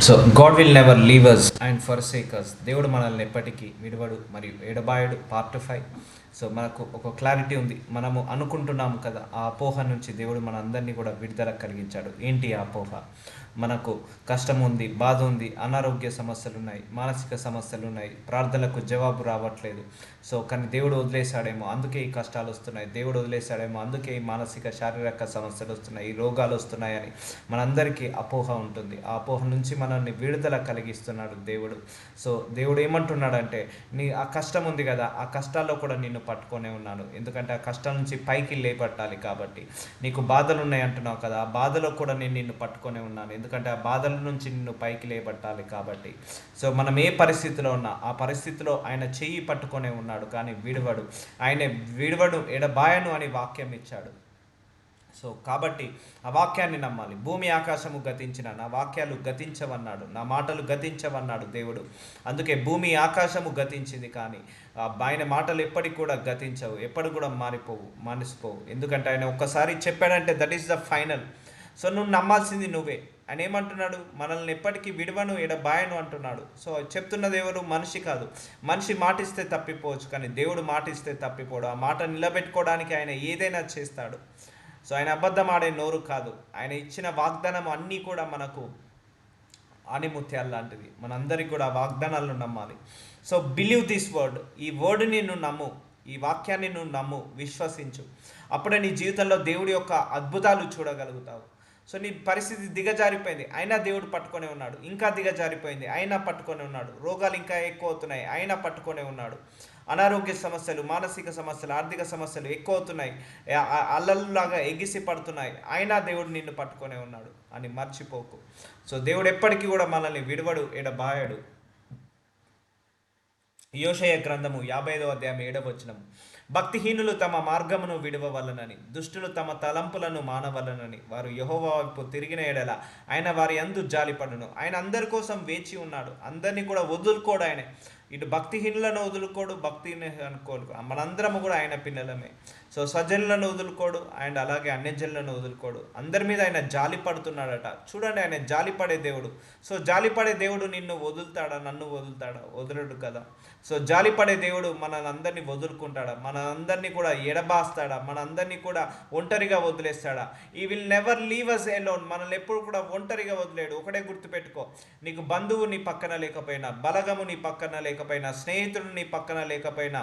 So God will never leave us and forsake us. దేవుడు మనల్ని ఎప్పటికీ విడవడు మరియు ఎడబాయడు. పార్ట్ 5. సో మనకు ఒక క్లారిటీ ఉంది. మనము అనుకుంటున్నాము కదా, ఆ అపోహ నుంచి దేవుడు మన అందరినీ కూడా విడుదల కలిగించాడు. ఏంటి ఆ అపోహ? మనకు కష్టం ఉంది, బాధ ఉంది, అనారోగ్య సమస్యలు ఉన్నాయి, మానసిక సమస్యలు ఉన్నాయి, ప్రార్థనలకు జవాబు రావట్లేదు. సో కానీ దేవుడు వదిలేశాడేమో, అందుకే ఈ కష్టాలు వస్తున్నాయి. దేవుడు వదిలేశాడేమో, అందుకే ఈ మానసిక శారీరక సమస్యలు వస్తున్నాయి, ఈ రోగాలు వస్తున్నాయని మనందరికీ అపోహ ఉంటుంది. ఆ అపోహ నుంచి మనల్ని విడుదల కలిగిస్తున్నాడు దేవుడు. సో దేవుడు ఏమంటున్నాడంటే, నీ ఆ కష్టం ఉంది కదా, ఆ కష్టాల్లో కూడా నిన్ను పట్టుకొనే ఉన్నాను. ఎందుకంటే ఆ కష్టం నుంచి పైకి లేపట్టాలి కాబట్టి. నీకు బాధలు ఉన్నాయి అంటున్నావు కదా, ఆ బాధలో కూడా నేను నిన్ను పట్టుకొనే ఉన్నాను. ఎందుకంటే ఆ బాధల నుంచి నిన్ను పైకి లేపట్టాలి కాబట్టి. సో మనం ఏ పరిస్థితిలో ఉన్నా ఆ పరిస్థితిలో ఆయన చెయ్యి పట్టుకొనే ఉన్నాడు, కానీ విడవడు. ఆయన విడవడు, ఎడబాయను అని వాక్యం ఇచ్చాడు. సో కాబట్టి ఆ వాక్యాన్ని నమ్మాలి. భూమి ఆకాశము గతించిన నా వాక్యాలు గతించవన్నాడు, నా మాటలు గతించవన్నాడు దేవుడు. అందుకే భూమి ఆకాశము గతించింది, కానీ ఆయన మాటలు ఎప్పటికి కూడా గతించవు, ఎప్పటికి కూడా మానిసిపోవు. ఎందుకంటే ఆయన ఒక్కసారి చెప్పాడంటే that is the final. So నువ్వు నమ్మాల్సింది నువ్వే. ఆయన ఏమంటున్నాడు? మనల్ని ఎప్పటికీ విడవను, ఎడబాయను అంటున్నాడు. సో చెప్తున్నది ఎవరు? మనిషి కాదు. మనిషి మాటిస్తే తప్పిపోవచ్చు, కానీ దేవుడు మాటిస్తే తప్పిపోడు. ఆ మాట నిలబెట్టుకోవడానికి ఆయన ఏదైనా చేస్తాడు. సో ఆయన అబద్ధం ఆడే నోరు కాదు. ఆయన ఇచ్చిన వాగ్దానం అన్నీ కూడా మనకు ఆనిముత్యాలు లాంటిది. మనందరికీ కూడా వాగ్దానాలను నమ్మాలి. So believe this word. ఈ వర్డ్ని నువ్వు నమ్ము, ఈ వాక్యాన్ని నువ్వు నమ్ము, విశ్వసించు. అప్పుడే నీ జీవితంలో దేవుడి యొక్క అద్భుతాలు చూడగలుగుతావు. సో నీ పరిస్థితి దిగజారిపోయింది, అయినా దేవుడు పట్టుకొనే ఉన్నాడు. ఇంకా దిగజారిపోయింది, అయినా పట్టుకొనే ఉన్నాడు. రోగాలు ఇంకా ఎక్కువ అవుతున్నాయి, అయినా పట్టుకొనే ఉన్నాడు. అనారోగ్య సమస్యలు, మానసిక సమస్యలు, ఆర్థిక సమస్యలు ఎక్కువ అవుతున్నాయి, అల్లల్లాగా ఎగిసి పడుతున్నాయి, అయినా దేవుడు నిన్ను పట్టుకొనే ఉన్నాడు అని మర్చిపోకు. సో దేవుడు ఎప్పటికీ కూడా మనల్ని విడవడు, ఎడబాయడు. యోషయ గ్రంథము 55వ అధ్యాయం 7వ వచనం. భక్తిహీనులు తమ మార్గమును విడవవలనని, దుష్టులు తమ తలంపులను మానవలనని, వారు యెహోవా వైపు తిరిగిన ఎడల ఆయన వారి యందు జాలిపడును. ఆయన అందరి కోసం వేచి ఉన్నాడు. అందరినీ కూడా వదులుకోడు ఆయన. ఇటు భక్తిహీనులను వదులుకోడు, భక్తిని అనుకోడు. మనందరము కూడా ఆయన పిల్లలమే. సో స్వజనులను వదులుకోడు, అండ్ అలాగే అన్యజనులను వదులుకోడు. అందరి మీద ఆయన జాలి పడుతున్నాడట. చూడండి, ఆయన జాలిపడే దేవుడు. సో జాలిపడే దేవుడు నిన్ను వదులుతాడా? నన్ను వదులుతాడా? వదలడు కదా. సో జాలిపడే దేవుడు మనందరినీ వదులుకుంటాడా? మనందరినీ కూడా ఎడబాస్తాడా? మనందరినీ కూడా ఒంటరిగా వదిలేస్తాడా? He will never leave us alone. మనల్ని ఎప్పుడు కూడా ఒంటరిగా వదిలేడు. ఒకటే గుర్తుపెట్టుకో, నీకు బంధువు నీ పక్కన లేకపోయినా, బలగము నీ పక్కన లేకపోయినా, స్నేహితుడు నీ పక్కన లేకపోయినా,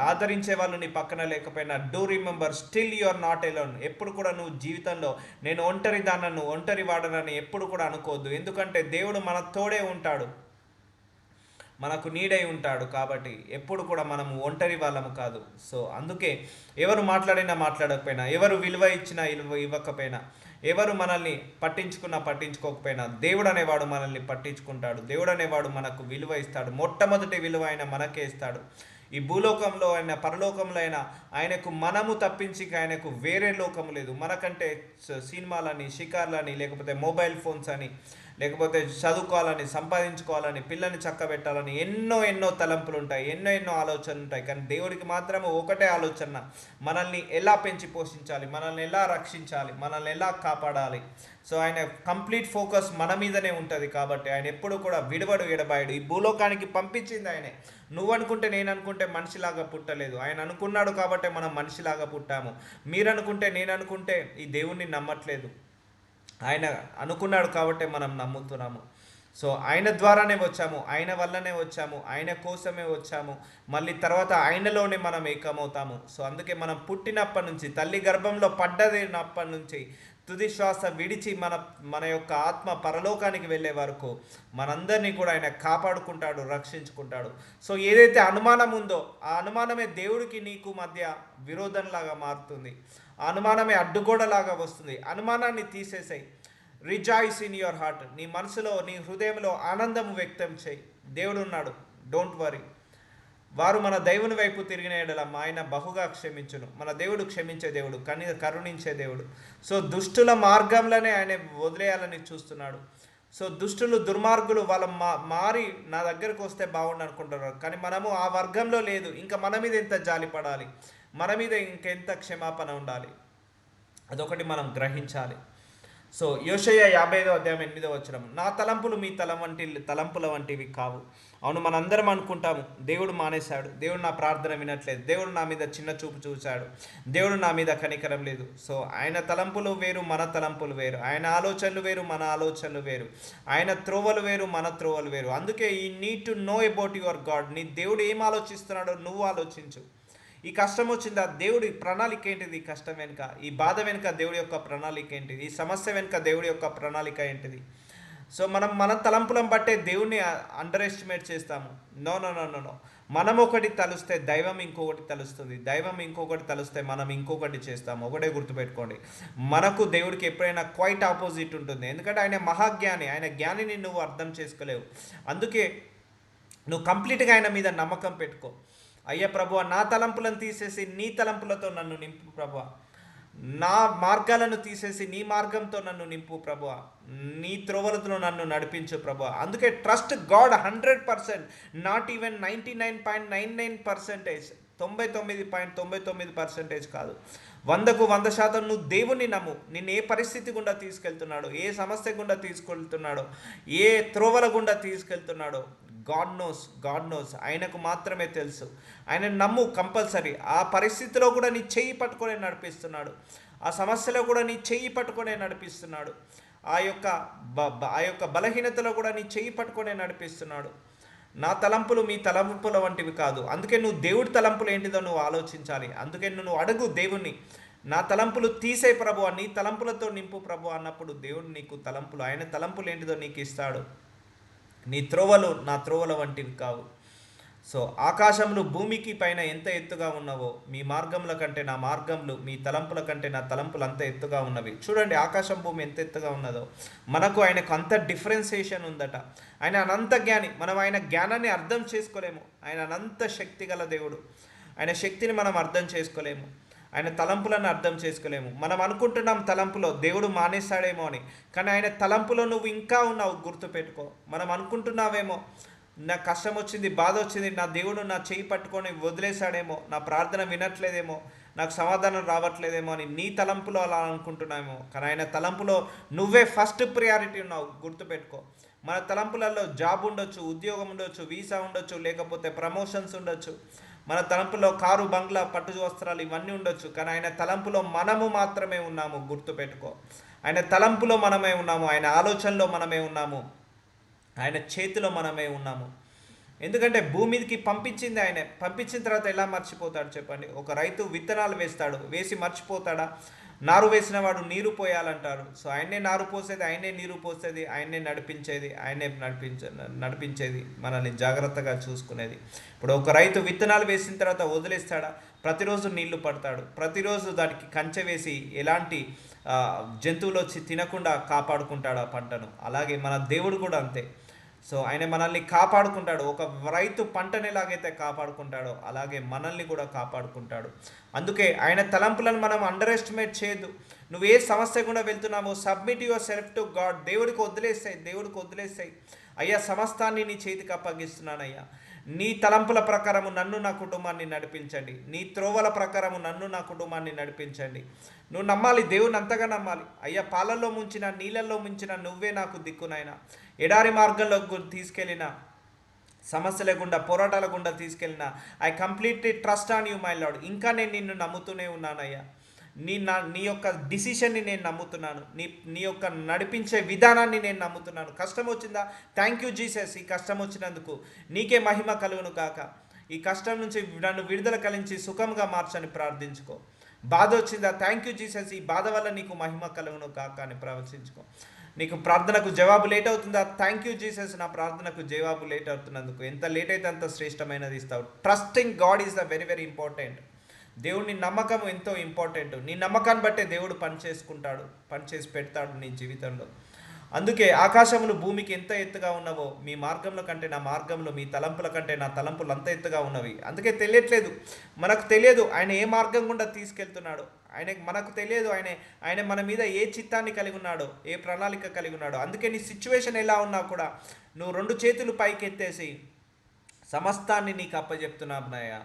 ఆదరించే వాళ్ళు నీ పక్కన లేకపోయినా, do remember still you are not alone. ఎప్పుడు కూడా నువ్వు జీవితంలో నేను ఒంటరి దానను, ఒంటరి వాడనని ఎప్పుడు కూడా అనుకోవద్దు. ఎందుకంటే దేవుడు మన తోడే ఉంటాడు, మనకు నీడై ఉంటాడు. కాబట్టి ఎప్పుడు కూడా మనము ఒంటరి వాళ్ళము కాదు. సో అందుకే ఎవరు మాట్లాడినా మాట్లాడకపోయినా, ఎవరు విలువ ఇచ్చినా ఇవ్వకపోయినా, ఎవరు మనల్ని పట్టించుకోకపోయినా, దేవుడు అనేవాడు మనల్ని పట్టించుకుంటాడు. దేవుడు అనేవాడు మనకు విలువ ఇస్తాడు. మొట్టమొదటి విలువ ఆయన మనకే ఇస్తాడు. ఈ భూలోకంలో అయినా పరలోకంలో అయినా ఆయనకు మనము తప్పించి ఆయనకు వేరే లోకము లేదు. మనకంటే సినిమాలని, షికార్లని, లేకపోతే మొబైల్ ఫోన్స్ అని, లేకపోతే చదువుకోవాలని, సంపాదించుకోవాలని, పిల్లని చక్కబెట్టాలని ఎన్నో తలంపులు ఉంటాయి, ఎన్నో ఆలోచనలు ఉంటాయి. కానీ దేవుడికి మాత్రమే ఒకటే ఆలోచన, మనల్ని ఎలా పెంచి పోషించాలి, మనల్ని ఎలా రక్షించాలి, మనల్ని ఎలా కాపాడాలి. సో ఆయన కంప్లీట్ ఫోకస్ మన మీదనే ఉంటుంది. కాబట్టి ఆయన ఎప్పుడు కూడా విడవడు, ఎడబాయడు. ఈ భూలోకానికి పంపించింది ఆయనే. నువ్వు అనుకుంటే, నేను అనుకుంటే మనిషిలాగా పుట్టలేదు. ఆయన అనుకున్నాడు కాబట్టి మనం మనిషిలాగా పుట్టాము. మీరు అనుకుంటే, నేను అనుకుంటే ఈ దేవుణ్ణి నమ్మట్లేదు. ఆయన అనుకున్నాడు కాబట్టి మనం నమ్ముతున్నాము. సో ఆయన ద్వారానే వచ్చాము, ఆయన వల్లనే వచ్చాము, ఆయన కోసమే వచ్చాము. మళ్ళీ తర్వాత ఆయనలోనే మనం ఏకమవుతాము. సో అందుకే మనం పుట్టినప్పటి నుంచి, తల్లి గర్భంలో పడ్డదినప్పటి నుంచి, తుది శ్వాస విడిచి మన యొక్క ఆత్మ పరలోకానికి వెళ్ళే వరకు మనందరినీ కూడా ఆయన కాపాడుకుంటాడు, రక్షించుకుంటాడు. సో ఏదైతే అనుమానం ఉందో, ఆ అనుమానమే దేవుడికి నీకు మధ్య విరోధంలాగా మారుతుంది. ఆ అనుమానమే అడ్డుగోడలాగా వస్తుంది. అనుమానాన్ని తీసేసాయి. Rejoice in your heart. నీ మనసులో, నీ హృదయంలో ఆనందం వ్యక్తం చేయి. దేవుడు ఉన్నాడు, డోంట్ వరీ. వారు మన దేవుని వైపు తిరిగిన ఎడల ఆయన బహుగా క్షమించును. మన దేవుడు క్షమించే దేవుడు, కరుణించే దేవుడు. సో దుష్టుల మార్గంలోనే ఆయన వదిలేయాలని చూస్తున్నాడు. సో దుష్టులు, దుర్మార్గులు వాళ్ళ మారి నా దగ్గరకు వస్తే బాగుండు అనుకుంటున్నారు. కానీ మనము ఆ వర్గంలో లేదు. ఇంకా మన మీద ఎంత జాలి పడాలి, మన మీద ఇంకెంత క్షమాపణ ఉండాలి, అదొకటి మనం గ్రహించాలి. సో యోషయ 55:8 నా తలంపులు మీ తలంపుల వంటివి కావు. అవును, మనందరం అనుకుంటాము దేవుడు మానేశాడు, దేవుడు నా ప్రార్థన వినట్లేదు, దేవుడు నా మీద చిన్న చూపు చూశాడు, దేవుడు నా మీద కనికరం లేదు. సో ఆయన తలంపులు వేరు, మన తలంపులు వేరు. ఆయన ఆలోచనలు వేరు, మన ఆలోచనలు వేరు. ఆయన త్రోవలు వేరు, మన త్రోవలు వేరు. అందుకే ఈ need to know about your God. నీ దేవుడు ఏం ఆలోచిస్తున్నాడో నువ్వు ఆలోచించు. ఈ కష్టం వచ్చిందా, దేవుడి ప్రణాళిక ఏంటిది? ఈ కష్టం వెనుక, ఈ బాధ వెనుక దేవుడి యొక్క ప్రణాళిక ఏంటిది? ఈ సమస్య వెనుక దేవుడి యొక్క ప్రణాళిక ఏంటిది? సో మనం మన తలంపులను బట్టే దేవుణ్ణి అండర్ ఎస్టిమేట్ చేస్తాము. No no no no no. మనం ఒకటి తలుస్తే దైవం ఇంకొకటి తలుస్తుంది, దైవం ఇంకొకటి తలుస్తే మనం ఇంకొకటి చేస్తాము. ఒకటే గుర్తుపెట్టుకోండి, మనకు దేవుడికి ఎప్పుడైనా క్వైట్ ఆపోజిట్ ఉంటుంది. ఎందుకంటే ఆయన మహాజ్ఞాని, ఆయన జ్ఞానిని నువ్వు అర్థం చేసుకోలేవు. అందుకే నువ్వు కంప్లీట్గా ఆయన మీద నమ్మకం పెట్టుకో. అయ్యా ప్రభువా, నా తలంపులను తీసేసి నీ తలంపులతో నన్ను నింపు ప్రభువా. నా మార్గాలను తీసేసి నీ మార్గంతో నన్ను నింపు ప్రభువా. నీ త్రోవలతో నన్ను నడిపించు ప్రభువా. అందుకే ట్రస్ట్ గాడ్ 100%, నాట్ ఈవెన్ 99.99%, 99.99% కాదు, 100% నువ్వు దేవుణ్ణి నమ్ము. నిన్ను ఏ పరిస్థితి గుండా తీసుకెళ్తున్నాడో, ఏ సమస్య గుండా తీసుకెళ్తున్నాడో, ఏ త్రోవల గుండా తీసుకెళ్తున్నాడో, గాడ్ నోస్. ఆయనకు మాత్రమే తెలుసు. ఆయన నమ్ము కంపల్సరీ. ఆ పరిస్థితిలో కూడా నీ చెయ్యి పట్టుకొని నడిపిస్తున్నాడు. ఆ సమస్యలో కూడా నీ చెయ్యి పట్టుకొని నడిపిస్తున్నాడు. ఆ యొక్క బలహీనతలో కూడా నీ చెయ్యి పట్టుకొని నడిపిస్తున్నాడు. నా తలంపులు మీ తలంపుల వంటివి కాదు. అందుకే నువ్వు దేవుడి తలంపులు ఏంటిదో నువ్వు ఆలోచించాలి. అందుకే నువ్వు అడుగు దేవుణ్ణి, నా తలంపులు తీసే ప్రభువా, నీ తలంపులతో నింపు ప్రభు అన్నప్పుడు దేవుడు నీకు తలంపులు, ఆయన తలంపులు ఏంటిదో నీకు ఇస్తాడు. నీ త్రోవలు నా త్రోవల వంటివి కావు. సో ఆకాశములు భూమికి పైన ఎంత ఎత్తుగా ఉన్నవో మీ మార్గముల కంటే నా మార్గములు, మీ తలంపుల కంటే నా తలంపులు అంత ఎత్తుగా ఉన్నవి. చూడండి, ఆకాశం భూమి ఎంత ఎత్తుగా ఉన్నదో. మనకు ఆయనకు అంత డిఫరెన్సియేషన్ ఉందట. ఆయన అనంత జ్ఞాని. మనం ఆయన జ్ఞానాన్ని అర్థం చేసుకోలేము. ఆయన అనంత శక్తి గల దేవుడు. ఆయన శక్తిని మనం అర్థం చేసుకోలేము. ఆయన తలంపులను అర్థం చేసుకోలేము. మనం అనుకుంటున్నాం తలంపులో దేవుడు మానేస్తాడేమో అని, కానీ ఆయన తలంపులో నువ్వు ఇంకా ఉన్నావు. గుర్తుపెట్టుకో. మనం అనుకుంటున్నావేమో, నాకు కష్టం వచ్చింది, బాధ వచ్చింది, నా దేవుడు నా చేయి పట్టుకొని వదిలేశాడేమో, నా ప్రార్థన వినట్లేదేమో, నాకు సమాధానం రావట్లేదేమో అని నీ తలంపులో అలా అనుకుంటున్నామేమో. కానీ ఆయన తలంపులో నువ్వే ఫస్ట్ ప్రియారిటీ ఉన్నావు. గుర్తుపెట్టుకో. మన తలంపులలో జాబ్ ఉండొచ్చు, ఉద్యోగం ఉండొచ్చు, వీసా ఉండొచ్చు, లేకపోతే ప్రమోషన్స్ ఉండొచ్చు. మన తలంపులో కారు, బంగ్లా, పట్టు వస్త్రాలు ఇవన్నీ ఉండొచ్చు. కానీ ఆయన తలంపులో మనము మాత్రమే ఉన్నాము. గుర్తుపెట్టుకో. ఆయన తలంపులో మనమే ఉన్నాము. ఆయన ఆలోచనలో మనమే ఉన్నాము. ఆయన చేతిలో మనమే ఉన్నాము. ఎందుకంటే భూమికి పంపించింది ఆయనే. పంపించిన తర్వాత ఎలా మర్చిపోతాడు చెప్పండి? ఒక రైతు విత్తనాలు వేస్తాడు, వేసి మర్చిపోతాడా? నారు వేసిన వాడు నీరు పోయాలంటారు. సో ఆయనే నారు పోసేది, ఆయనే నీరు పోసేది, ఆయనే నడిపించేది, మనల్ని జాగ్రత్తగా చూసుకునేది. ఇప్పుడు ఒక రైతు విత్తనాలు వేసిన తర్వాత వదిలేస్తాడా? ప్రతిరోజు నీళ్లు పడతాడు, ప్రతిరోజు దానికి కంచె వేసి ఎలాంటి జంతువులు వచ్చి తినకుండా కాపాడుకుంటాడు ఆ పంటను. అలాగే మన దేవుడు కూడా అంతే. సో ఆయన మనల్ని కాపాడుకుంటాడు. ఒక రైతు పంటను ఎలాగైతే కాపాడుకుంటాడో అలాగే మనల్ని కూడా కాపాడుకుంటాడు. అందుకే ఆయన తలంపులను మనం అండర్ ఎస్టిమేట్ చేయొద్దు. నువ్వు ఏ సమస్య కూడా వెళ్తున్నావో submit yourself to God. దేవుడికి వదిలేస్తాయి. అయ్యా, సమస్తాన్ని నీ చేతికి అప్పగిస్తున్నానయ్యా. నీ తలంపుల ప్రకారము నన్ను, నా కుటుంబాన్ని నడిపించండి. నీ త్రోవల ప్రకారము నన్ను, నా కుటుంబాన్ని నడిపించండి. నువ్వు నమ్మాలి, దేవుని అంతగా నమ్మాలి. అయ్యా, పాలల్లో ముంచిన, నీళ్ళల్లో ముంచిన నువ్వే నాకు దిక్కునైనా. ఎడారి మార్గంలో తీసుకెళ్ళిన, సమస్యల గుండా, పోరాటాల గుండా తీసుకెళ్ళిన, I completely trust on you my lord. ఇంకా నేను నిన్ను నమ్ముతూనే ఉన్నానయ్యా. నీ యొక్క డిసిషన్ని నేను నమ్ముతున్నాను. నీ యొక్క నడిపించే విధానాన్ని నేను నమ్ముతున్నాను. కష్టం వచ్చిందా? Thank you Jesus. ఈ కష్టం వచ్చినందుకు నీకే మహిమ కలుగును కాక. ఈ కష్టం నుంచి నన్ను విడుదల కలిగించి సుఖంగా మార్చని ప్రార్థించుకో. బాధ వచ్చిందా? Thank you Jesus. ఈ బాధ వల్ల నీకు మహిమ కలుగును కాక అని ప్రవచించుకో. నీకు ప్రార్థనకు జవాబు లేట్ అవుతుందా? Thank you Jesus. నా ప్రార్థనకు జవాబు లేట్ అవుతున్నందుకు. ఎంత లేట్ అయితే అంత శ్రేష్టమైనది ఇస్తావు. Trusting God is the very very important. దేవుడిని నమ్మకం ఎంతో ఇంపార్టెంట్. నీ నమ్మకాన్ని బట్టే దేవుడు పనిచేసి పెడతాడు నీ జీవితంలో. అందుకే ఆకాశములు భూమికి ఎంత ఎత్తుగా ఉన్నవో మీ మార్గంలో కంటే నా మార్గంలో, మీ తలంపుల కంటే నా తలంపులు అంత ఎత్తుగా ఉన్నవి. అందుకే తెలియట్లేదు, మనకు తెలియదు ఆయన ఏ మార్గం గుండా తీసుకెళ్తున్నాడు. మనకు తెలియదు ఆయన మన మీద ఏ చిత్తాన్ని కలిగి ఉన్నాడో, ఏ ప్రణాళిక కలిగి ఉన్నాడో. అందుకే నీ సిచ్యువేషన్ ఎలా ఉన్నా కూడా నువ్వు 2 చేతులు పైకి ఎత్తేసి సమస్తాన్ని నీకు అప్పచెప్తున్నానయ్యా.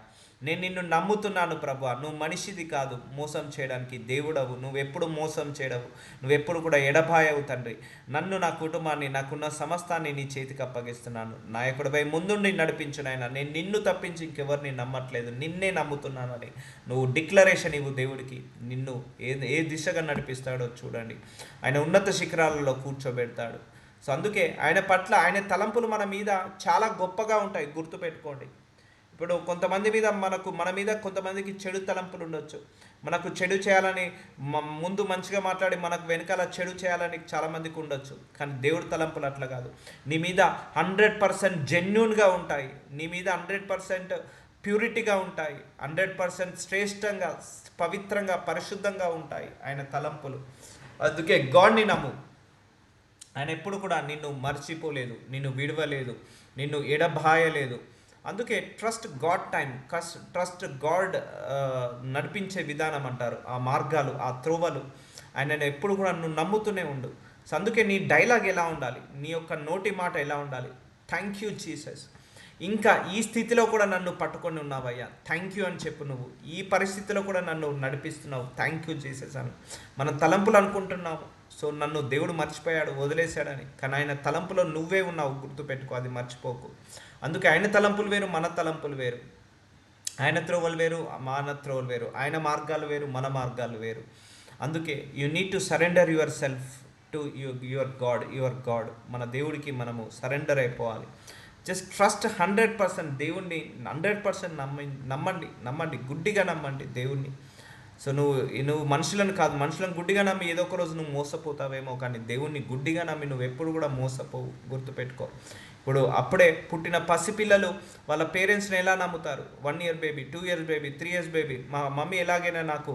నేను నిన్ను నమ్ముతున్నాను ప్రభువా, నువ్వు మనిషిది కాదు మోసం చేయడానికి, దేవుడవు, నువ్వెప్పుడు మోసం చేయడవు, నువ్వెప్పుడు కూడా ఎడబాయవు తండ్రి. నన్ను, నా కుటుంబాన్ని, నాకున్న సమస్తాన్ని నీ చేతికి అప్పగిస్తున్నాను. నాయకుడిపై ముందుండి నడిపించు నాయన. నేను నిన్ను తప్పించి ఇంకెవరిని నమ్మట్లేదు, నిన్నే నమ్ముతున్నానని నువ్వు డిక్లరేషన్ ఇవ్వు దేవుడికి. నిన్ను ఏ దిశగా నడిపిస్తాడో చూడండి. ఆయన ఉన్నత శిఖరాలలో కూర్చోబెడతాడు. సో అందుకే ఆయన పట్ల ఆయన తలంపులు మన మీద చాలా గొప్పగా ఉంటాయి, గుర్తుపెట్టుకోండి. ఇప్పుడు కొంతమంది మీద మన మీద కొంతమందికి చెడు తలంపులు ఉండొచ్చు. మనకు చెడు చేయాలని ముందు మంచిగా మాట్లాడి మనకు వెనకాల చెడు చేయాలని చాలామందికి ఉండొచ్చు. కానీ దేవుడి తలంపులు అట్లా కాదు. నీ మీద 100% జెన్యూన్గా ఉంటాయి, నీ మీద 100% ప్యూరిటీగా ఉంటాయి, 100% శ్రేష్టంగా, పవిత్రంగా, పరిశుద్ధంగా ఉంటాయి ఆయన తలంపులు. అందుకే గాడ్ని నమ్ము. ఆయన ఎప్పుడు కూడా నిన్ను మర్చిపోలేదు, నిన్ను విడవలేదు, నిన్ను ఎడబాయలేదు. అందుకే trust God time, trust God నడిపించే విధానం అంటారు, ఆ మార్గాలు, ఆ త్రోవలు. ఆయన ఎప్పుడు కూడా నువ్వు నమ్ముతూనే ఉండు. సో అందుకే నీ డైలాగ్ ఎలా ఉండాలి, నీ యొక్క నోటి మాట ఎలా ఉండాలి, థ్యాంక్ యూ జీసస్, ఇంకా ఈ స్థితిలో కూడా నన్ను పట్టుకొని ఉన్నావయ్యా, థ్యాంక్ యూ అని చెప్పు. నువ్వు ఈ పరిస్థితిలో కూడా నన్ను నడిపిస్తున్నావు, థ్యాంక్ యూ జీసస్ అని. మన తలంపులు అనుకుంటున్నావు సో నన్ను దేవుడు మర్చిపోయాడు, వదిలేశాడని. కానీ ఆయన తలంపులో నువ్వే ఉన్నావు, గుర్తుపెట్టుకో, అది మర్చిపోకు. అందుకే ఆయన తలంపులు వేరు, మన తలంపులు వేరు. ఆయన త్రోవలు వేరు, మన త్రోవలు వేరు. ఆయన మార్గాలు వేరు, మన మార్గాలు వేరు. అందుకే you need to surrender your self to your God. మన దేవుడికి మనము సరెండర్ అయిపోవాలి. జస్ట్ ట్రస్ట్ 100%, దేవుణ్ణి 100% నమ్మండి, గుడ్డిగా నమ్మండి దేవుణ్ణి. సో నువ్వు మనుషులను కాదు, మనుషులను గుడ్డిగా నమ్మి ఏదో ఒక రోజు నువ్వు మోసపోతావేమో, కానీ దేవుణ్ణి గుడ్డిగా నమ్మి నువ్వు ఎప్పుడు కూడా మోసపోవు, గుర్తుపెట్టుకో. ఇప్పుడు అప్పుడే పుట్టిన పసిపిల్లలు వాళ్ళ పేరెంట్స్ని ఎలా నమ్ముతారు? 1 year baby, 2 years baby, 3 years baby, మా మమ్మీ ఎలాగైనా నాకు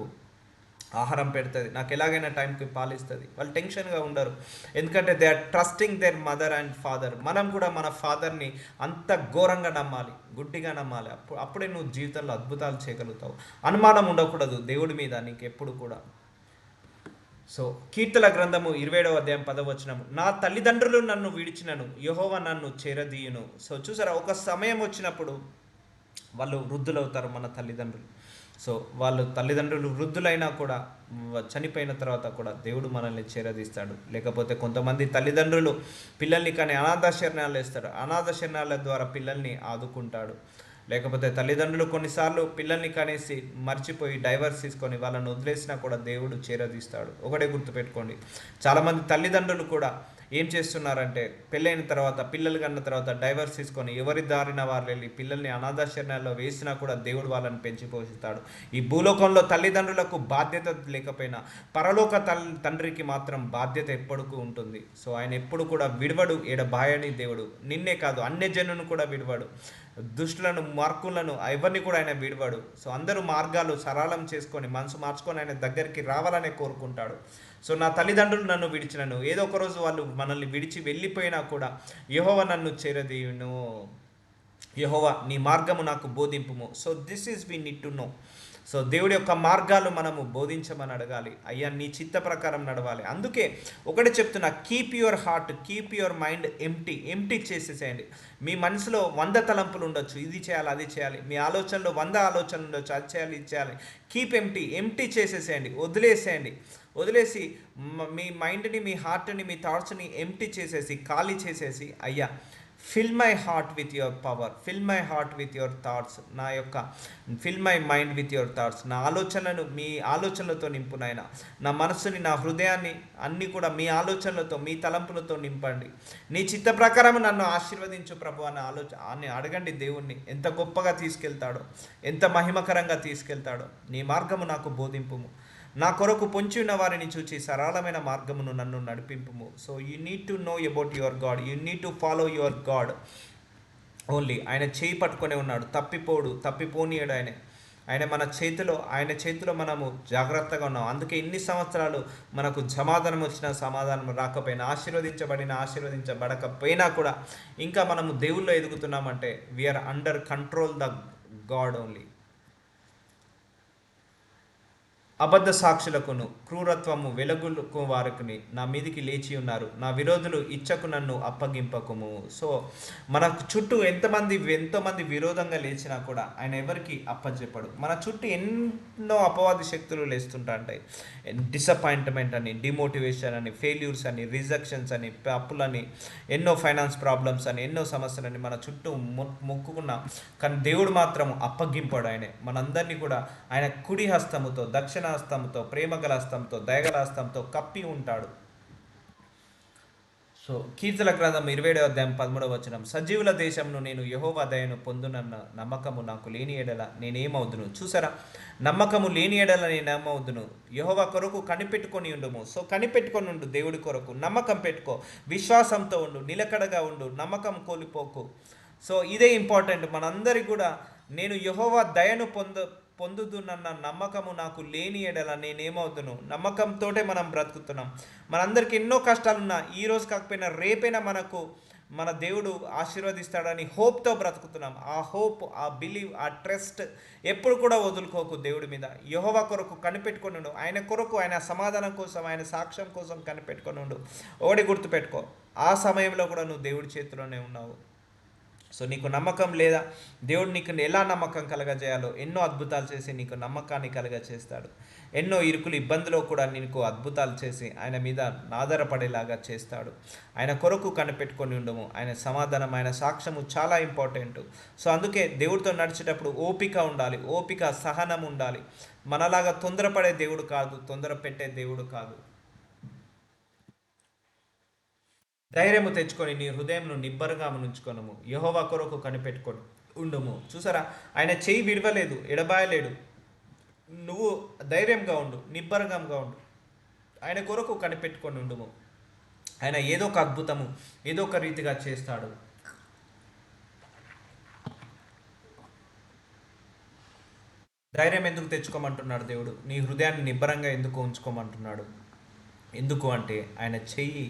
ఆహారం పెడుతుంది, నాకు ఎలాగైనా టైంకి పాలిస్తుంది, వాళ్ళు టెన్షన్గా ఉండరు. ఎందుకంటే they are trusting their mother and father. మనం కూడా మన ఫాదర్ని అంత ఘోరంగా నమ్మాలి, గుడ్డిగా నమ్మాలి. అప్పుడే నువ్వు జీవితంలో అద్భుతాలు చేయగలుగుతావు. అనుమానం ఉండకూడదు దేవుడి మీద నీకు ఎప్పుడు కూడా. సో కీర్తన గ్రంథము 27వ అధ్యాయం 10వ వచనము, నా తల్లిదండ్రులు నన్ను విడిచినను, యెహోవా నన్ను చేరదీయును. సో చూసారా, ఒక సమయం వచ్చినప్పుడు వాళ్ళు వృద్ధులవుతారు, మన తల్లిదండ్రులు. సో వాళ్ళు తల్లిదండ్రులు వృద్ధులైనా కూడా చనిపోయిన తర్వాత కూడా దేవుడు మనల్ని చేరదీస్తాడు. లేకపోతే కొంతమంది తల్లిదండ్రులు పిల్లల్ని కానీ అనాథ శరణాలు వేస్తారు, అనాథ శరణాల ద్వారా పిల్లల్ని ఆదుకుంటాడు. లేకపోతే తల్లిదండ్రులు కొన్నిసార్లు పిల్లల్ని కనేసి మర్చిపోయి డైవర్స్ తీసుకొని వాళ్ళని వదిలేసినా కూడా దేవుడు చేరదీస్తాడు. ఒకటే గుర్తుపెట్టుకోండి, చాలామంది తల్లిదండ్రులు కూడా ఏం చేస్తున్నారంటే పెళ్ళైన తర్వాత, పిల్లలు కన్న తర్వాత డైవర్స్ తీసుకొని ఎవరి దారిన వారు వెళ్ళి పిల్లల్ని అనాథాశ్రమాల్లో వేసినా కూడా దేవుడు వాళ్ళని పెంచి పోషిస్తాడు. ఈ భూలోకంలో తల్లిదండ్రులకు బాధ్యత లేకపోయినా పరలోక తండ్రికి మాత్రం బాధ్యత ఎప్పటికూ ఉంటుంది. సో ఆయన ఎప్పుడు కూడా విడవడు, ఎడబాయని దేవుడు. నిన్నే కాదు, అన్యజనులను కూడా విడవడు, దుష్టులను, మార్కులను ఎవరిని కూడా ఆయన విడవడు. సో అందరూ మార్గాలు సరళం చేసుకొని మనసు మార్చుకొని ఆయన దగ్గరికి రావాలనే కోరుకుంటాడు. సో నా తల్లిదండ్రులు నన్ను విడిచినను, ఏదో ఒక రోజు వాళ్ళు మనల్ని విడిచి వెళ్ళిపోయినా కూడా యెహోవా నన్ను చేరదీయును, యెహోవా నీ మార్గము నాకు బోధింపుము. So this is we need to know. సో దేవుడి యొక్క మార్గాలు మనము బోధించమని అడగాలి. అయ్యా నీ చిత్త ప్రకారం నడవాలి. అందుకే ఒకటి చెప్తున్నా, keep your heart, keep your mind empty చేసేసేయండి. మీ మనసులో 100 తలంపులు ఉండొచ్చు, ఇది చేయాలి, అది చేయాలి. మీ ఆలోచనలో 100 ఆలోచనలు ఉండొచ్చు, అది చేయాలి, ఇది చేయాలి. కీప్ ఎంప్టీ చేసేసేయండి, వదిలేసి మీ మైండ్ని, మీ హార్ట్ని, మీ థాట్స్ని ఎంప్టీ చేసేసి, ఖాళీ చేసేసి, అయ్యా fill my heart with your power, fill my heart with your thoughts, fill my mind with your thoughts. నా ఆలోచనలను మీ ఆలోచనలతో నింపు నాయన. నా మనస్సుని, నా హృదయాన్ని అన్నీ కూడా మీ ఆలోచనలతో, మీ తలంపులతో నింపండి. నీ చిత్త ప్రకారం నన్ను ఆశీర్వదించు ప్రభు అని అడగండి దేవుణ్ణి. ఎంత గొప్పగా తీసుకెళ్తాడో, ఎంత మహిమకరంగా తీసుకెళ్తాడో. నీ మార్గము నాకు బోధింపుము, నా కొరకు పొంచి ఉన్న వారిని చూచి సరళమైన మార్గమును నన్ను నడిపింపుము. So you need to know about your God, you need to follow your God only. ఆయన చేయి పట్టుకునే ఉన్నాడు, తప్పిపోనీయడు ఆయన ఆయన చేతిలో మనము జాగ్రత్తగా ఉన్నాం. అందుకే ఇన్ని సంవత్సరాలు మనకు సమాధానం వచ్చినా, సమాధానం రాకపోయినా, ఆశీర్వదించబడకపోయినా కూడా ఇంకా మనము దేవుల్లో ఎదుగుతున్నామంటే we are under control the God only. అబద్ధ సాక్షులకును క్రూరత్వము వెలుగులకు వారికి నా మీదికి లేచి ఉన్నారు. నా విరోధులు ఇచ్చకు నన్ను అప్పగింపకుము. సో మనకు చుట్టూ ఎంతోమంది విరోధంగా లేచినా కూడా ఆయన ఎవరికి అప్పచెప్పడు. మన చుట్టూ ఎన్నో అపవాది శక్తులు లేస్తుంటాయి. డిసప్పాయింట్మెంట్ అని, డిమోటివేషన్ అని, ఫెయిల్యూర్స్ అని, రిజెక్షన్స్ అని, అప్పులని, ఎన్నో ఫైనాన్స్ ప్రాబ్లమ్స్ అని, ఎన్నో సమస్యలని మన చుట్టూ మొక్కుకున్న, కానీ దేవుడు మాత్రం అప్పగింపాడు. ఆయనే మనందరినీ కూడా ఆయన కుడి హస్తముతో, దక్షిణ హస్తంతో, ప్రేమగల హస్తంతో, దయగల హస్తంతో కప్పి ఉంటాడు. సో కీర్తన గ్రంథం 27వ అధ్యాయం 13వ వచనం, సజీవుల దేశంను నేను యెహోవా దయను పొందునన్న నమ్మకము నాకు లేని ఎడల నేనేమవుదును. చూసారా, నమ్మకము లేని ఎడల నేనేమవుదును. యెహోవా కొరకు కనిపెట్టుకొని ఉండుము. సో కనిపెట్టుకొని ఉండు, దేవుడి కొరకు నమ్మకం పెట్టుకో, విశ్వాసంతో ఉండు, నిలకడగా ఉండు, నమ్మకం కోల్పోకు. సో ఇదే ఇంపార్టెంట్ మనందరికి కూడా. నేను యెహోవా దయను పొందుతున్న నమ్మకము నాకు లేని ఎడల నేనేమవుతును. నమ్మకంతోటే మనం బ్రతుకుతున్నాం. మనందరికీ ఎన్నో కష్టాలున్నా, ఈరోజు కాకపోయినా రేపైనా మన దేవుడు ఆశీర్వదిస్తాడని హోప్తో బ్రతుకుతున్నాం. ఆ హోప్, ఆ బిలీవ్, ఆ ట్రస్ట్ ఎప్పుడు కూడా వదులుకోకు దేవుడి మీద. యెహోవా కొరకు కనిపెట్టుకొని ఉండు. ఆయన కొరకు, ఆయన సమాధానం కోసం, ఆయన సాక్ష్యం కోసం కనిపెట్టుకొని ఉండు. ఒకటి గుర్తుపెట్టుకో, ఆ సమయంలో కూడా నువ్వు దేవుడి చేతిలోనే ఉన్నావు. సో నీకు నమ్మకం లేదా, దేవుడు నీకు ఎలా నమ్మకం కలగజేయాలో ఎన్నో అద్భుతాలు చేసి నీకు నమ్మకాన్ని కలగచేస్తాడు. ఎన్నో ఇరుకులు, ఇబ్బందులో కూడా నీకు అద్భుతాలు చేసి ఆయన మీద ఆధారపడేలాగా చేస్తాడు. ఆయన కొరకు కనిపెట్టుకొని ఉండము. ఆయన సమాధానం, ఆయన సాక్ష్యము చాలా ఇంపార్టెంట్. సో అందుకే దేవుడితో నడిచేటప్పుడు ఓపిక ఉండాలి, ఓపిక, సహనం ఉండాలి. మనలాగా తొందరపడే దేవుడు కాదు, తొందర పెట్టే దేవుడు కాదు. ధైర్యము తెచ్చుకొని నీ హృదయంను నిబ్బరంగా ఉంచుకొనుము. యెహోవా కొరకు కనిపెట్టుకొని ఉండుము. చూసారా, ఆయన చెయ్యి విడవలేదు, ఎడబాయలేడు. నువ్వు ధైర్యంగా ఉండు, నిబ్బరంగా ఉండు, ఆయన కొరకు కనిపెట్టుకొని ఉండుము. ఆయన ఏదో ఒక అద్భుతము, ఏదో ఒక రీతిగా చేస్తాడు. ధైర్యం ఎందుకు తెచ్చుకోమంటున్నాడు దేవుడు? నీ హృదయాన్ని నిబ్బరంగా ఎందుకు ఉంచుకోమంటున్నాడు? ఎందుకు అంటే ఆయన చెయ్యి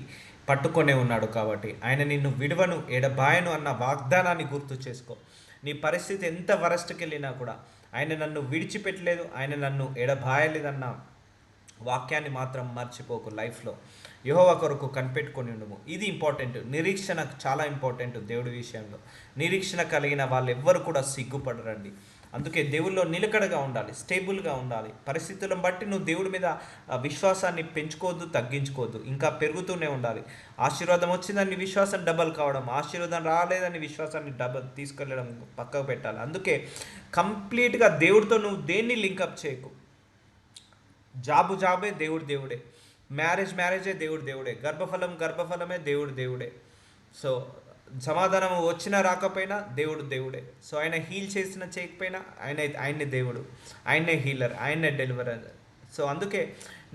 పట్టుకొనే ఉన్నాడు కాబట్టి. ఆయన నిన్ను విడువను, ఎడబాయను అన్న వాగ్దానాన్ని గుర్తు చేసుకో. నీ పరిస్థితి ఎంత వరస్ట్కి వెళ్ళినా కూడా ఆయన నన్ను విడిచిపెట్టలేదు, ఆయన నన్ను ఎడబాయలేదన్న వాక్యాన్ని మాత్రం మర్చిపోకు. లైఫ్లో యెహోవా కొరకు కనిపెట్టుకొని ఉండము. ఇది ఇంపార్టెంట్. నిరీక్షణ చాలా ఇంపార్టెంట్ దేవుడి విషయంలో. నిరీక్షణ కలిగిన వాళ్ళు ఎవ్వరు కూడా సిగ్గుపడరండి. అందుకే దేవుల్లో నిలకడగా ఉండాలి, స్టేబుల్గా ఉండాలి. పరిస్థితులను బట్టి నువ్వు దేవుడి మీద విశ్వాసాన్ని పెంచుకోవద్దు, తగ్గించుకోవద్దు, ఇంకా పెరుగుతూనే ఉండాలి. ఆశీర్వాదం వచ్చిందని విశ్వాసం డబల్ కావడం, ఆశీర్వాదం రాలేదని విశ్వాసాన్ని డబల్ తీసుకెళ్ళడం పక్కకు పెట్టాలి. అందుకే కంప్లీట్గా దేవుడితో నువ్వు దేన్ని లింకప్ చేయకు. జాబే దేవుడే, మ్యారేజే దేవుడే, గర్భఫలమే దేవుడే. సో సమాధానం వచ్చినా రాకపోయినా దేవుడే. సో ఆయన హీల్ చేసినా చేయకపోయినా ఆయనే దేవుడు, ఆయనే హీలర్, ఆయనే డెలివరర్. సో అందుకే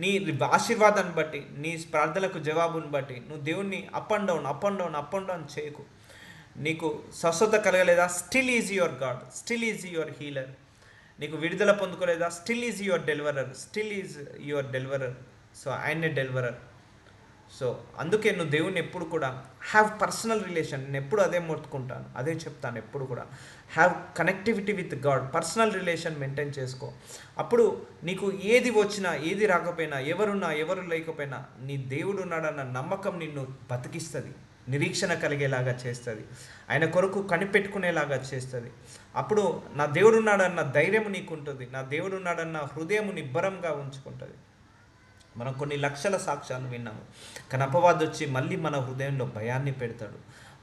నీ ఆశీర్వాదాన్ని బట్టి, నీ ప్రార్థనలకు జవాబుని బట్టి నువ్వు దేవుణ్ణి అప్ అండ్ డౌన్ చేయకు. నీకు స్వస్థత కలగలేదా? Still is your God, still is your healer. నీకు విడుదల పొందుకోలేదా? Still is your deliverer. So ఆయనే డెలివరర్. సో అందుకే నువ్వు దేవుని ఎప్పుడు కూడా హ్యావ్ పర్సనల్ రిలేషన్. నేను ఎప్పుడు అదే మొత్తుకుంటాను, అదే చెప్తాను ఎప్పుడు కూడా. Have connectivity with God, personal relation maintain చేసుకో. అప్పుడు నీకు ఏది వచ్చినా, ఏది రాకపోయినా, ఎవరున్నా ఎవరు లేకపోయినా నీ దేవుడు ఉన్నాడన్న నమ్మకం నిన్ను బతికిస్తుంది, నిరీక్షణ కలిగేలాగా చేస్తుంది, ఆయన కొరకు కనిపెట్టుకునేలాగా చేస్తుంది. అప్పుడు నా దేవుడు ఉన్నాడన్న ధైర్యం నీకు ఉంటుంది, నా దేవుడు ఉన్నాడన్న హృదయం నిబ్బరంగా ఉంచుకుంటుంది. మనం కొన్ని లక్షల సాక్ష్యాలు విన్నాము, కానీ అపవాది వచ్చి మళ్ళీ మన హృదయంలో భయాన్ని పెడతాడు,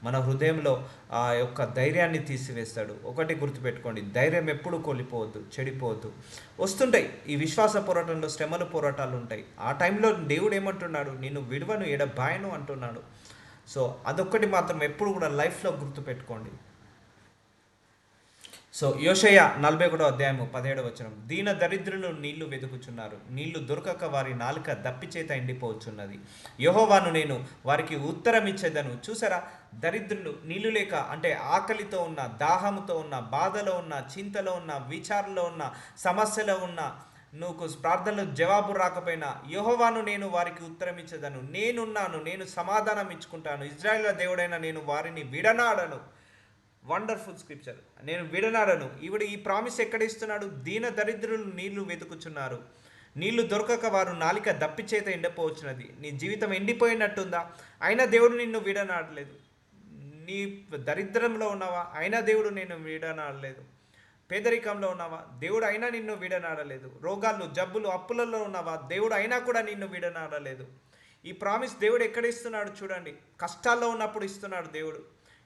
మన హృదయంలో ఆ యొక్క ధైర్యాన్ని తీసివేస్తాడు. ఒకటి గుర్తుపెట్టుకోండి, ధైర్యం ఎప్పుడు కోల్పోవద్దు, చెడిపోవద్దు. వస్తుంటాయి ఈ విశ్వాస పోరాటంలో, శ్రమల పోరాటాలు ఉంటాయి. ఆ టైంలో దేవుడు ఏమంటున్నాడు? నిన్ను విడువను, ఎడబాయను అంటున్నాడు. సో అదొక్కటి మాత్రం ఎప్పుడు కూడా లైఫ్లో గుర్తుపెట్టుకోండి. సో యోషయ 41వ అధ్యాయము 17వ వచనం, దీన దరిద్రులు నీళ్లు వెతుకుచున్నారు, నీళ్లు దొరకక వారి నాలుక దప్పిచేత ఎండిపోవచ్చున్నది. యెహోవాను నేను వారికి ఉత్తరం ఇచ్చేదను. చూసారా, దరిద్రులు నీళ్లు లేక, అంటే ఆకలితో ఉన్న, దాహంతో ఉన్న, బాధలో ఉన్న, చింతలో ఉన్న, విచారంలో ఉన్న, సమస్యలో ఉన్న, నువ్వు ప్రార్థనలు జవాబు రాకపోయినా యెహోవాను నేను వారికి ఉత్తరం ఇచ్చేదను. నేనున్నాను, నేను సమాధానం ఇచ్చుకుంటాను. ఇజ్రాయేల్ దేవుడైన నేను వారిని విడనాడను. Wonderful scripture. నేను విడనాడను. ఈ ప్రామిస్ ఎక్కడ ఇస్తున్నాడు? దీన దరిద్రులు నీళ్లు వెతుకుచున్నారు, నీళ్లు దొరకక వారు నాలిక దప్పి చేత ఎండిపోవచ్చున్నది. నీ జీవితం ఎండిపోయినట్టుందా? అయినా దేవుడు నిన్ను విడనాడలేదు. నీ దరిద్రంలో ఉన్నావా? అయినా దేవుడు నిన్ను విడనాడలేదు. పేదరికంలో ఉన్నావా? దేవుడు అయినా నిన్ను విడనాడలేదు. రోగాలు, జబ్బులు, అప్పులలో ఉన్నావా? దేవుడు అయినా కూడా నిన్ను విడనాడలేదు. ఈ ప్రామిస్ దేవుడు ఎక్కడ ఇస్తున్నాడు చూడండి. కష్టాల్లో ఉన్నప్పుడు ఇస్తున్నాడు దేవుడు.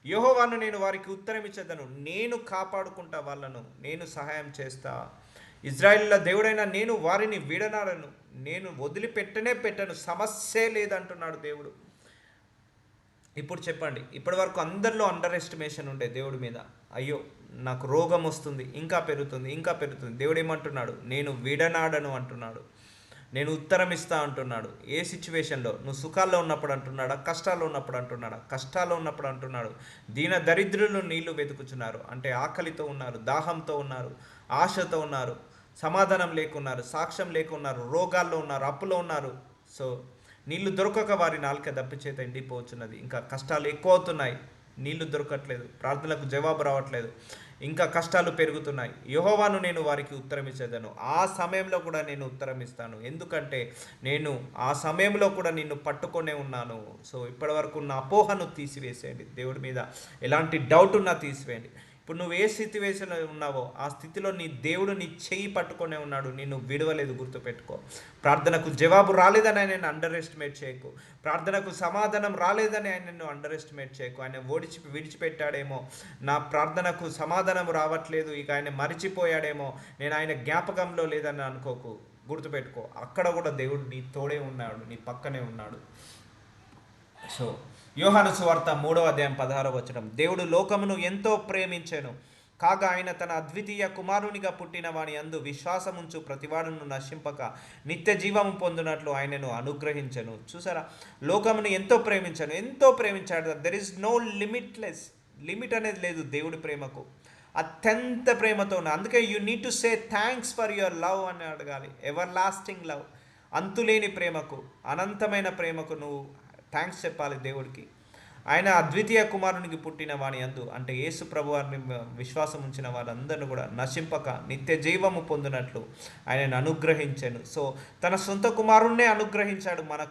యెహోవాను నేను వారికి ఉత్తరం ఇచ్చేదను, నేను కాపాడుకుంటా వాళ్ళను, నేను సహాయం చేస్తా. ఇజ్రాయిల్ల దేవుడైన నేను వారిని విడనాడను, నేను పెట్టను, సమస్యే లేదంటున్నాడు దేవుడు. ఇప్పుడు చెప్పండి, ఇప్పటి వరకు అందరిలో అండర్ ఎస్టిమేషన్ ఉండే దేవుడి మీద. అయ్యో నాకు రోగం వస్తుంది, ఇంకా పెరుగుతుంది, ఇంకా పెరుగుతుంది. దేవుడు ఏమంటున్నాడు? నేను విడనాడను అంటున్నాడు. నేను ఉత్తరం ఇస్తా అంటున్నాడు. ఏ సిచ్యువేషన్లో? నువ్వు సుఖాల్లో ఉన్నప్పుడు అంటున్నాడా? కష్టాల్లో ఉన్నప్పుడు అంటున్నాడా? కష్టాల్లో ఉన్నప్పుడు అంటున్నాడు. దీన దరిద్రులు నీళ్లు వెతుకుచున్నారు అంటే ఆకలితో ఉన్నారు, దాహంతో ఉన్నారు, ఆశతో ఉన్నారు, సమాధానం లేకున్నారు, సాక్ష్యం లేకున్నారు, రోగాల్లో ఉన్నారు, అప్పులో ఉన్నారు. సో నీళ్లు దొరకక వారి నాలుక దప్పిచేత ఎండిపోవచ్చున్నది. ఇంకా కష్టాలు ఎక్కువ అవుతున్నాయి, నీళ్లు దొరకట్లేదు, ప్రార్థనలకు జవాబు రావట్లేదు, ఇంకా కష్టాలు పెరుగుతున్నాయి. యెహోవాను నేను వారికి ఉత్తరం ఇచ్చేదను, ఆ సమయంలో కూడా నేను ఉత్తరం ఇస్తాను, ఎందుకంటే నేను ఆ సమయంలో కూడా నిన్ను పట్టుకొనే ఉన్నాను. సో ఇప్పటి వరకు ఉన్న అపోహను తీసివేసేయండి. దేవుడి మీద ఎలాంటి డౌట్ ఉన్నా తీసివేయండి. ఇప్పుడు నువ్వు ఏ సిచ్యువేషన్లో ఉన్నావో ఆ స్థితిలో నీ దేవుడు నీ చెయ్యి పట్టుకొనే ఉన్నాడు, నిన్ను విడవలేదు. గుర్తుపెట్టుకో. ప్రార్థనకు జవాబు రాలేదని ఆయన అండర్ ఎస్టిమేట్ చేయకు. ప్రార్థనకు సమాధానం రాలేదని ఆయనను అండర్ ఎస్టిమేట్ చేయకు. ఆయన విడిచిపెట్టాడేమో, నా ప్రార్థనకు సమాధానం రావట్లేదు, ఇక ఆయన మరిచిపోయాడేమో, నేను ఆయన జ్ఞాపకంలో లేదని అనుకోకు. గుర్తుపెట్టుకో, అక్కడ కూడా దేవుడు నీ తోడే ఉన్నాడు, నీ పక్కనే ఉన్నాడు. సో యోహాను సువార్త 3:16 దేవుడు లోకమును ఎంతో ప్రేమించెను, కాగా ఆయన తన అద్వితీయ కుమారునిగా పుట్టిన వాని అందు విశ్వాసముంచు ప్రతివాడును నశింపక నిత్య జీవము పొందినట్లు ఆయనను అనుగ్రహించెను. చూసారా, లోకమును ఎంతో ప్రేమించాడు. దెర్ ఇస్ నో లిమిట్ అనేది లేదు దేవుడి ప్రేమకు. అత్యంత ప్రేమతో అందుకే you need to say thanks for your love అని అడగాలి. ఎవర్ లాస్టింగ్ లవ్, అంతులేని ప్రేమకు, అనంతమైన ప్రేమకు నువ్వు థ్యాంక్స్ చెప్పాలి దేవుడికి. ఆయన అద్వితీయ కుమారునికి పుట్టిన వాని అందు అంటే యేసు ప్రభు వారిని విశ్వాసం ఉంచిన వారందరిని కూడా నశింపక నిత్య జీవము పొందినట్లు ఆయనను అనుగ్రహించాను. సో తన సొంత కుమారుణ్ణే అనుగ్రహించాడు మన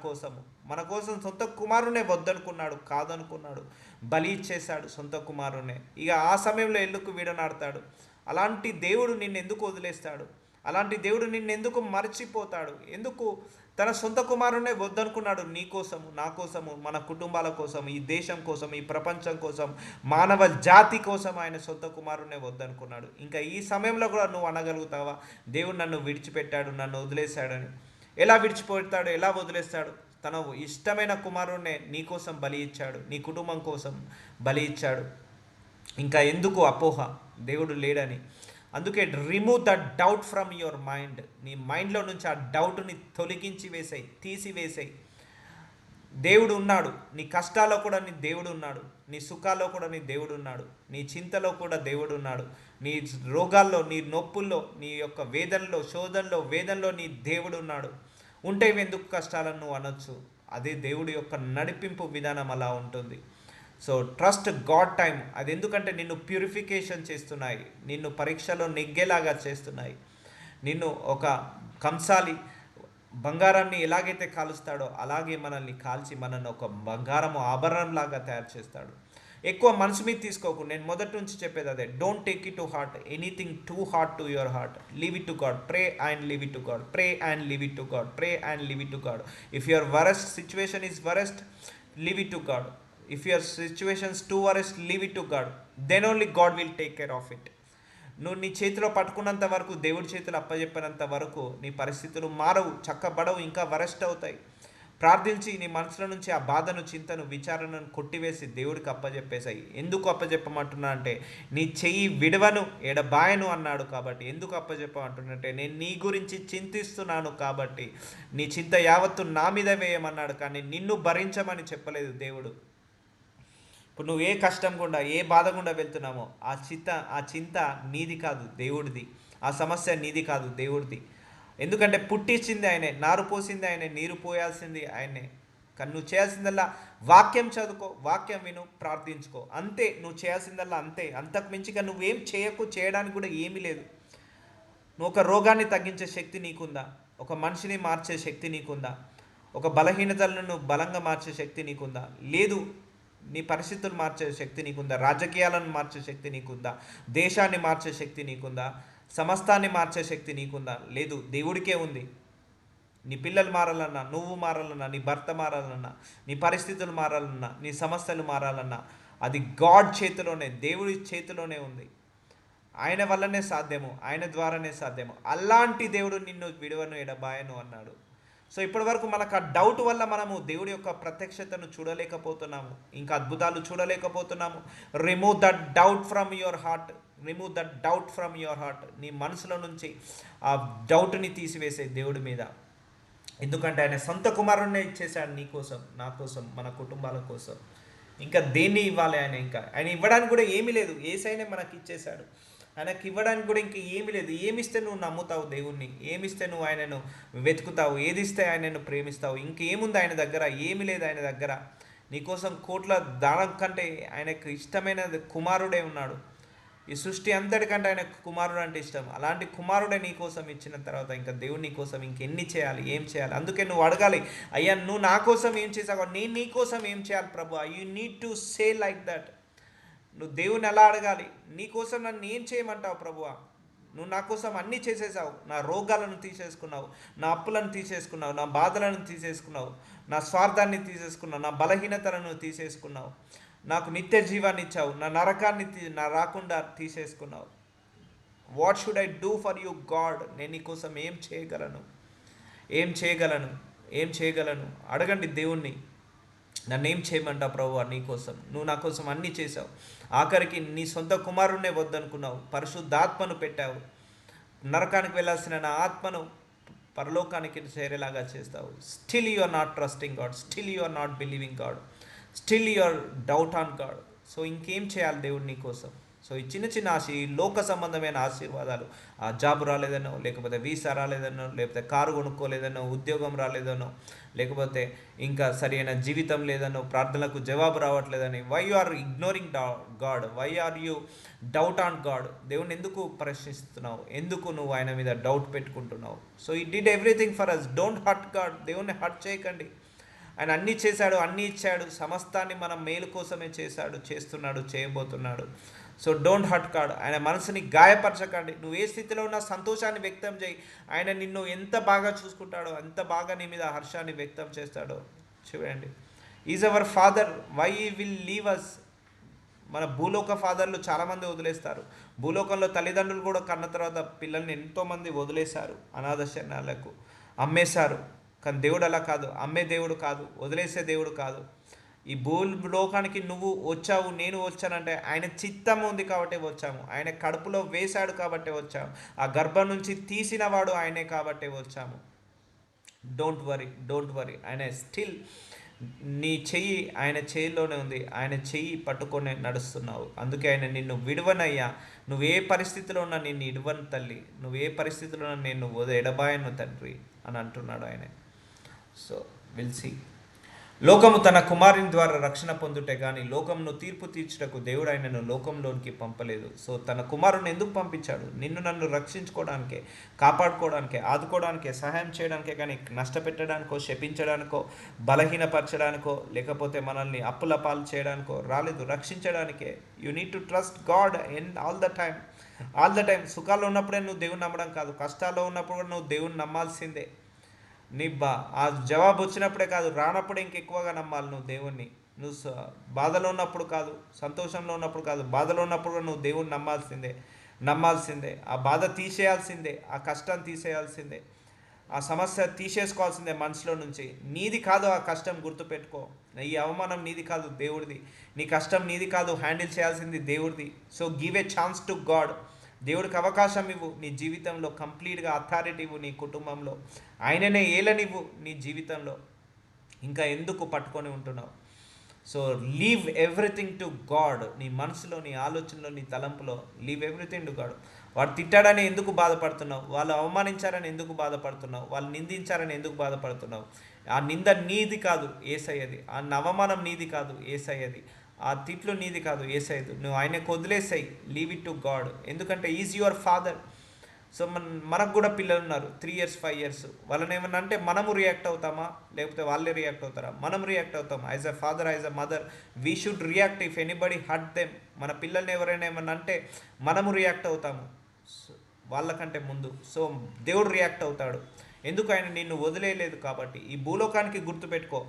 కోసం సొంత కుమారుణ్ణే వద్దనుకున్నాడు, కాదనుకున్నాడు, బలి ఇచ్చేశాడు సొంత కుమారుణ్ణే. ఇక ఆ సమయంలో ఎందుకు విడనాడతాడు? అలాంటి దేవుడు నిన్ను ఎందుకు వదిలేస్తాడు? అలాంటి దేవుడు నిన్నెందుకు మర్చిపోతాడు? ఎందుకు తన సొంత కుమారునే వద్దనుకున్నాడు? నీ కోసము, నా కోసము, మన కుటుంబాల కోసం, ఈ దేశం కోసం, ఈ ప్రపంచం కోసం, మానవ జాతి కోసం ఆయన సొంత కుమారునే వద్దనుకున్నాడు. ఇంకా ఈ సమయంలో కూడా నువ్వు అనగలుగుతావా దేవుడు నన్ను విడిచిపెట్టాడు, నన్ను వదిలేశాడని? ఎలా విడిచిపెడతాడు, ఎలా వదిలేస్తాడు? తన ఇష్టమైన కుమారుణ్ణే నీ కోసం బలి ఇచ్చాడు, నీ కుటుంబం కోసం బలి ఇచ్చాడు. ఇంకా ఎందుకు అపోహ దేవుడు లేడని? అందుకే remove the doubt from your mind. నీ మైండ్లో నుంచి ఆ డౌట్ని తీసివేసాయి. దేవుడు ఉన్నాడు. నీ కష్టాల్లో కూడా నీ దేవుడు ఉన్నాడు, నీ సుఖాల్లో కూడా నీ దేవుడు ఉన్నాడు, నీ చింతలో కూడా దేవుడు ఉన్నాడు, నీ రోగాల్లో, నీ నొప్పుల్లో, నీ యొక్క వేదనలో నీ దేవుడు ఉన్నాడు. ఉంటే ఎందుకు కష్టాలను నువ్వు అనొచ్చు. అదే దేవుడి యొక్క నడిపింపు విధానం అలా ఉంటుంది. So trust God time. అది ఎందుకంటే నిన్ను ప్యూరిఫికేషన్ చేస్తున్నాయి, నిన్ను పరీక్షలో నెగ్గేలాగా చేస్తున్నాయి. నిన్ను ఒక కంసాలి బంగారాన్ని ఎలాగైతే కాలుస్తాడో అలాగే మనల్ని కాల్చి మనల్ని ఒక బంగారము ఆభరణంలాగా తయారు చేస్తాడు. ఎక్కువ మనసు మీద తీసుకోకు. నేను మొదటి నుంచి చెప్పేది అదే, don't take it to heart anything too heart to your heart. Leave it to God. Pray and leave it to God. Pray and leave it to God. Pray and leave it to God. If your worst situation is worst, leave it to God. If your situations too worst, leave it to God. Then only God will take care of it. నువ్వు నీ చేతిలో పట్టుకున్నంత వరకు, దేవుడి చేతిలో అప్పచెప్పినంత వరకు నీ పరిస్థితులు మారవు, చక్కబడవు, ఇంకా వరస్ట్ అవుతాయి. ప్రార్థించి నీ మనసులో నుంచి ఆ బాధను, చింతను, విచారణను కొట్టివేసి దేవుడికి అప్పచెప్పేసాయి. ఎందుకు అప్పచెప్పమంటున్నా అంటే నీ చెయ్యి విడవను ఎడబాయను అన్నాడు కాబట్టి. ఎందుకు అప్పచెప్పమంటున్నంటే నేను నీ గురించి చింతిస్తున్నాను కాబట్టి. నీ చింత యావత్తు నా మీద వేయమన్నాడు, కానీ నిన్ను భరించమని చెప్పలేదు దేవుడు. ఇప్పుడు నువ్వు ఏ కష్టం గుండా, ఏ బాధ గుండా వెళ్తున్నామో ఆ చింత నీది కాదు, దేవుడిది. ఆ సమస్య నీది కాదు, దేవుడిది. ఎందుకంటే పుట్టించింది ఆయనే, నారు పోసింది ఆయనే, నీరు పోయాల్సింది ఆయనే. కానీ నువ్వు చేయాల్సిందల్లా వాక్యం చదువుకో, వాక్యం విను, ప్రార్థించుకో, అంతే. నువ్వు చేయాల్సిందల్లా అంతే. అంతకు మించిగా నువ్వేం చేయడానికి కూడా ఏమీ లేదు. నువ్వు ఒక రోగాన్ని తగ్గించే శక్తి నీకుందా? ఒక మనిషిని మార్చే శక్తి నీకుందా? ఒక బలహీనతలను బలంగా మార్చే శక్తి నీకుందా? లేదు. నీ పరిస్థితులు మార్చే శక్తి నీకుందా? రాజకీయాలను మార్చే శక్తి నీకుందా? దేశాన్ని మార్చే శక్తి నీకుందా? సమస్తాన్ని మార్చే శక్తి నీకుందా? లేదు. దేవుడికే ఉంది. నీ పిల్లలు మారాలన్నా, నువ్వు మారాలన్నా, నీ భర్త మారాలన్నా, నీ పరిస్థితులు మారాలన్నా, నీ సమస్యలు మారాలన్నా అది గాడ్ చేతిలోనే, దేవుడి చేతిలోనే ఉంది. ఆయన వల్లనే సాధ్యము, ఆయన ద్వారానే సాధ్యము. అలాంటి దేవుడు నిన్ను విడువను ఎడబాయను అన్నాడు. సో ఇప్పటి వరకు మనకు ఆ డౌట్ వల్ల మనము దేవుడి యొక్క ప్రత్యక్షతను చూడలేకపోతున్నాము, ఇంకా అద్భుతాలు చూడలేకపోతున్నాము. Remove that doubt from your heart. Remove that doubt from your heart. నీ మనసులో నుంచి ఆ డౌట్ని తీసివేసే దేవుడి మీద. ఎందుకంటే ఆయన సొంత కుమారుణ్ణే ఇచ్చేశాడు నీ కోసం, నా కోసం, మన కుటుంబాల కోసం. ఇంకా దేన్ని ఇవ్వాలి? ఆయన ఇవ్వడానికి కూడా ఏమీ లేదు. ఏసైనే మనకి ఇచ్చేశాడు. ఆయనకి ఇవ్వడానికి కూడా ఇంకా ఏమీ లేదు. ఏమిస్తే నువ్వు నమ్ముతావు దేవుణ్ణి? ఏమిస్తే నువ్వు ఆయనను వెతుకుతావు? ఏదిస్తే ఆయనను ప్రేమిస్తావు? ఇంకేముంది ఆయన దగ్గర? ఏమీ లేదు ఆయన దగ్గర. నీకోసం కోట్ల దానం కంటే ఆయనకు ఇష్టమైన కుమారుడే ఉన్నాడు. ఈ సృష్టి అంతటికంటే ఆయన కుమారుడు అంటే ఇష్టం. అలాంటి కుమారుడే నీ కోసం ఇచ్చిన తర్వాత ఇంకా దేవుడు నీ కోసం ఇంకెన్ని చేయాలి, ఏం చేయాలి? అందుకే నువ్వు అడగాలి, అయ్యా నువ్వు నా కోసం ఏం చేసావు, నేను నీ కోసం ఏం చేయాలి ప్రభు? You need to say like that. నువ్వు దేవుని ఎలా అడగాలి? నీ కోసం నన్ను ఏం చేయమంటావు ప్రభువా? నువ్వు నా కోసం అన్నీ చేసేసావు. నా రోగాలను తీసేసుకున్నావు, నా అప్పులను తీసేసుకున్నావు, నా బాధలను తీసేసుకున్నావు, నా స్వార్థాన్ని తీసేసుకున్నావు, నా బలహీనతలను తీసేసుకున్నావు, నాకు నిత్య జీవాన్ని ఇచ్చావు, నా నరకాన్ని నా రాకుండా తీసేసుకున్నావు. What should I do for you God? నేను నీ కోసం ఏం చేయగలను? ఏం చేయగలను? ఏం చేయగలను? అడగండి దేవుణ్ణి. నన్ను ఏం చేయమంటావు ప్రభువా? నీ కోసం నువ్వు నా కోసం అన్నీ చేసావు. ఆఖరికి నీ సొంత కుమారుణ్ణే వద్దనుకున్నావు, పరిశుద్ధాత్మను పెట్టావు. నరకానికి వెళ్ళాల్సిన నా ఆత్మను పరలోకానికి చేరేలాగా చేస్తావు. Still you are not trusting God, still you are not believing God, still you are doubt on God. So ఇంకేం చేయాలి దేవుడు నీ కోసం? సో ఈ చిన్న చిన్న ఈ లోక సంబంధమైన ఆశీర్వాదాలు, ఆ జాబ్ రాలేదనో, లేకపోతే వీసా రాలేదనో, లేకపోతే కారు కొనుక్కోలేదనో, ఉద్యోగం రాలేదనో, లేకపోతే ఇంకా సరైన జీవితం లేదనో, ప్రార్థనలకు జవాబు రావట్లేదని, why you are ignoring God? Why are you doubt on God? దేవుని ఎందుకు ప్రశ్నిస్తున్నావు? ఎందుకు నువ్వు ఆయన మీద డౌట్ పెట్టుకుంటున్నావు? So he did everything for us. Don't hurt God. దేవుణ్ణి హర్ట్ చేయకండి. ఆయన అన్నీ చేశాడు, అన్నీ ఇచ్చాడు, సమస్తాన్ని మనం మేలు కోసమే చేశాడు, చేస్తున్నాడు, చేయబోతున్నాడు. So don't hurt God. ఆయన మనసుని గాయపరచకండి. నువ్వు ఏ స్థితిలో ఉన్నా సంతోషాన్ని వ్యక్తం చేయి. ఆయన నిన్ను ఎంత బాగా చూసుకుంటాడో, ఎంత బాగా నీ మీద హర్షాన్ని వ్యక్తం చేస్తాడో చూడండి. Is our father, why will leave us? మన భూలోక ఫాదర్లు చాలామంది వదిలేస్తారు. భూలోకంలో తల్లిదండ్రులు కూడా కన్న తర్వాత పిల్లల్ని ఎంతోమంది వదిలేశారు, అనాథ శరణాలకు అమ్మేశారు. కానీ దేవుడు అలా కాదు. అమ్మే దేవుడు కాదు, వదిలేసే దేవుడు కాదు. ఈ భూలోకానికి నువ్వు వచ్చావు, నేను వచ్చానంటే ఆయన చిత్తం ఉంది కాబట్టి వచ్చాము. ఆయన కడుపులో వేశాడు కాబట్టి వచ్చాము. ఆ గర్భం నుంచి తీసిన వాడు ఆయనే కాబట్టి వచ్చాము. Don't worry, don't worry. ఆయన స్టిల్ నీ చెయ్యి ఆయన చేయిలోనే ఉంది. ఆయన చెయ్యి పట్టుకొని నడుస్తున్నావు. అందుకే ఆయన నిన్ను విడువనయ్యా. నువ్వు ఏ పరిస్థితిలో ఉన్నా నిన్ను ఇడువను తల్లి, నువ్వు ఏ పరిస్థితిలో ఉన్నా నేను ఎడబాయను తండ్రి అని అంటున్నాడు ఆయన. So will see. లోకము తన కుమారుని ద్వారా రక్షణ పొందుటే కానీ లోకమును తీర్పు తీర్చుటకు దేవుడు ఆయనను లోకంలోనికి పంపలేదు. సో తన కుమారుని ఎందుకు పంపించాడు? నిన్ను నన్ను రక్షించుకోవడానికే, కాపాడుకోవడానికే, ఆదుకోవడానికే, సహాయం చేయడానికే, కానీ నష్టపెట్టడానికో, శపించడానికో, బలహీనపరచడానికో, లేకపోతే మనల్ని అప్పుల పాలు చేయడానికో రాలేదు, రక్షించడానికే. You need to trust God in all the time. All the time. సుఖాల్లో ఉన్నప్పుడే నువ్వు దేవుని నమ్మడం కాదు, కష్టాల్లో ఉన్నప్పుడు కూడా నువ్వు దేవుని నమ్మాల్సిందే. ఆ జవాబు వచ్చినప్పుడే కాదు, రానప్పుడే ఇంకెక్కువగా నమ్మాలి నువ్వు దేవుణ్ణి. నువ్వు బాధలో ఉన్నప్పుడు కాదు, సంతోషంలో ఉన్నప్పుడు కాదు, బాధలో ఉన్నప్పుడు కూడా నువ్వు దేవుణ్ణి నమ్మాల్సిందే. ఆ బాధ తీసేయాల్సిందే, ఆ కష్టం తీసేయాల్సిందే, ఆ సమస్య తీసేసుకోవాల్సిందే మనసులో నుంచి. నీది కాదు ఆ కష్టం, గుర్తుపెట్టుకో. ఈ అవమానం నీది కాదు, దేవుడిది. నీ కష్టం నీది కాదు, హ్యాండిల్ చేయాల్సింది దేవుడిది. So give a chance to God. దేవుడికి అవకాశం ఇవ్వు. నీ జీవితంలో కంప్లీట్గా అథారిటీ ఇవ్వు. నీ కుటుంబంలో ఆయననే ఏలనివ్వు. నీ జీవితంలో ఇంకా ఎందుకు పట్టుకొని ఉంటున్నావు? So leave everything to God. నీ మనసులో, నీ ఆలోచనలో, నీ తలంపులో లీవ్ ఎవ్రీథింగ్ టు గాడ్. వాడు తిట్టాడని ఎందుకు బాధపడుతున్నావు? వాళ్ళు అవమానించారని ఎందుకు బాధపడుతున్నావు? వాళ్ళు నిందించారని ఎందుకు బాధపడుతున్నావు? ఆ నింద నీది కాదు, యేసయ్యది. ఆ అవమానం నీది కాదు, యేసయ్యది. ఆ తిట్లు నీది కాదు, యేసయ్యది. నువ్వు ఆయనకు వదిలేసాయి. Leave it to God. ఎందుకంటే ఈజ్ యువర్ ఫాదర్. సో మనకు కూడా పిల్లలు ఉన్నారు 3 years 5 years. వాళ్ళని ఏమన్నా అంటే మనము రియాక్ట్ అవుతామా, లేకపోతే వాళ్ళే రియాక్ట్ అవుతారా? మనం రియాక్ట్ అవుతాం. As a father, as a mother, we should react if anybody hurt them. మన పిల్లల్ని ఎవరైనా ఏమన్నా అంటే మనము రియాక్ట్ అవుతాము వాళ్ళకంటే ముందు. సో దేవుడు రియాక్ట్ అవుతాడు. ఎందుకు? ఆయన నిన్ను వదిలేయలేదు కాబట్టి. ఈ భూలోకానికి గుర్తుపెట్టుకో,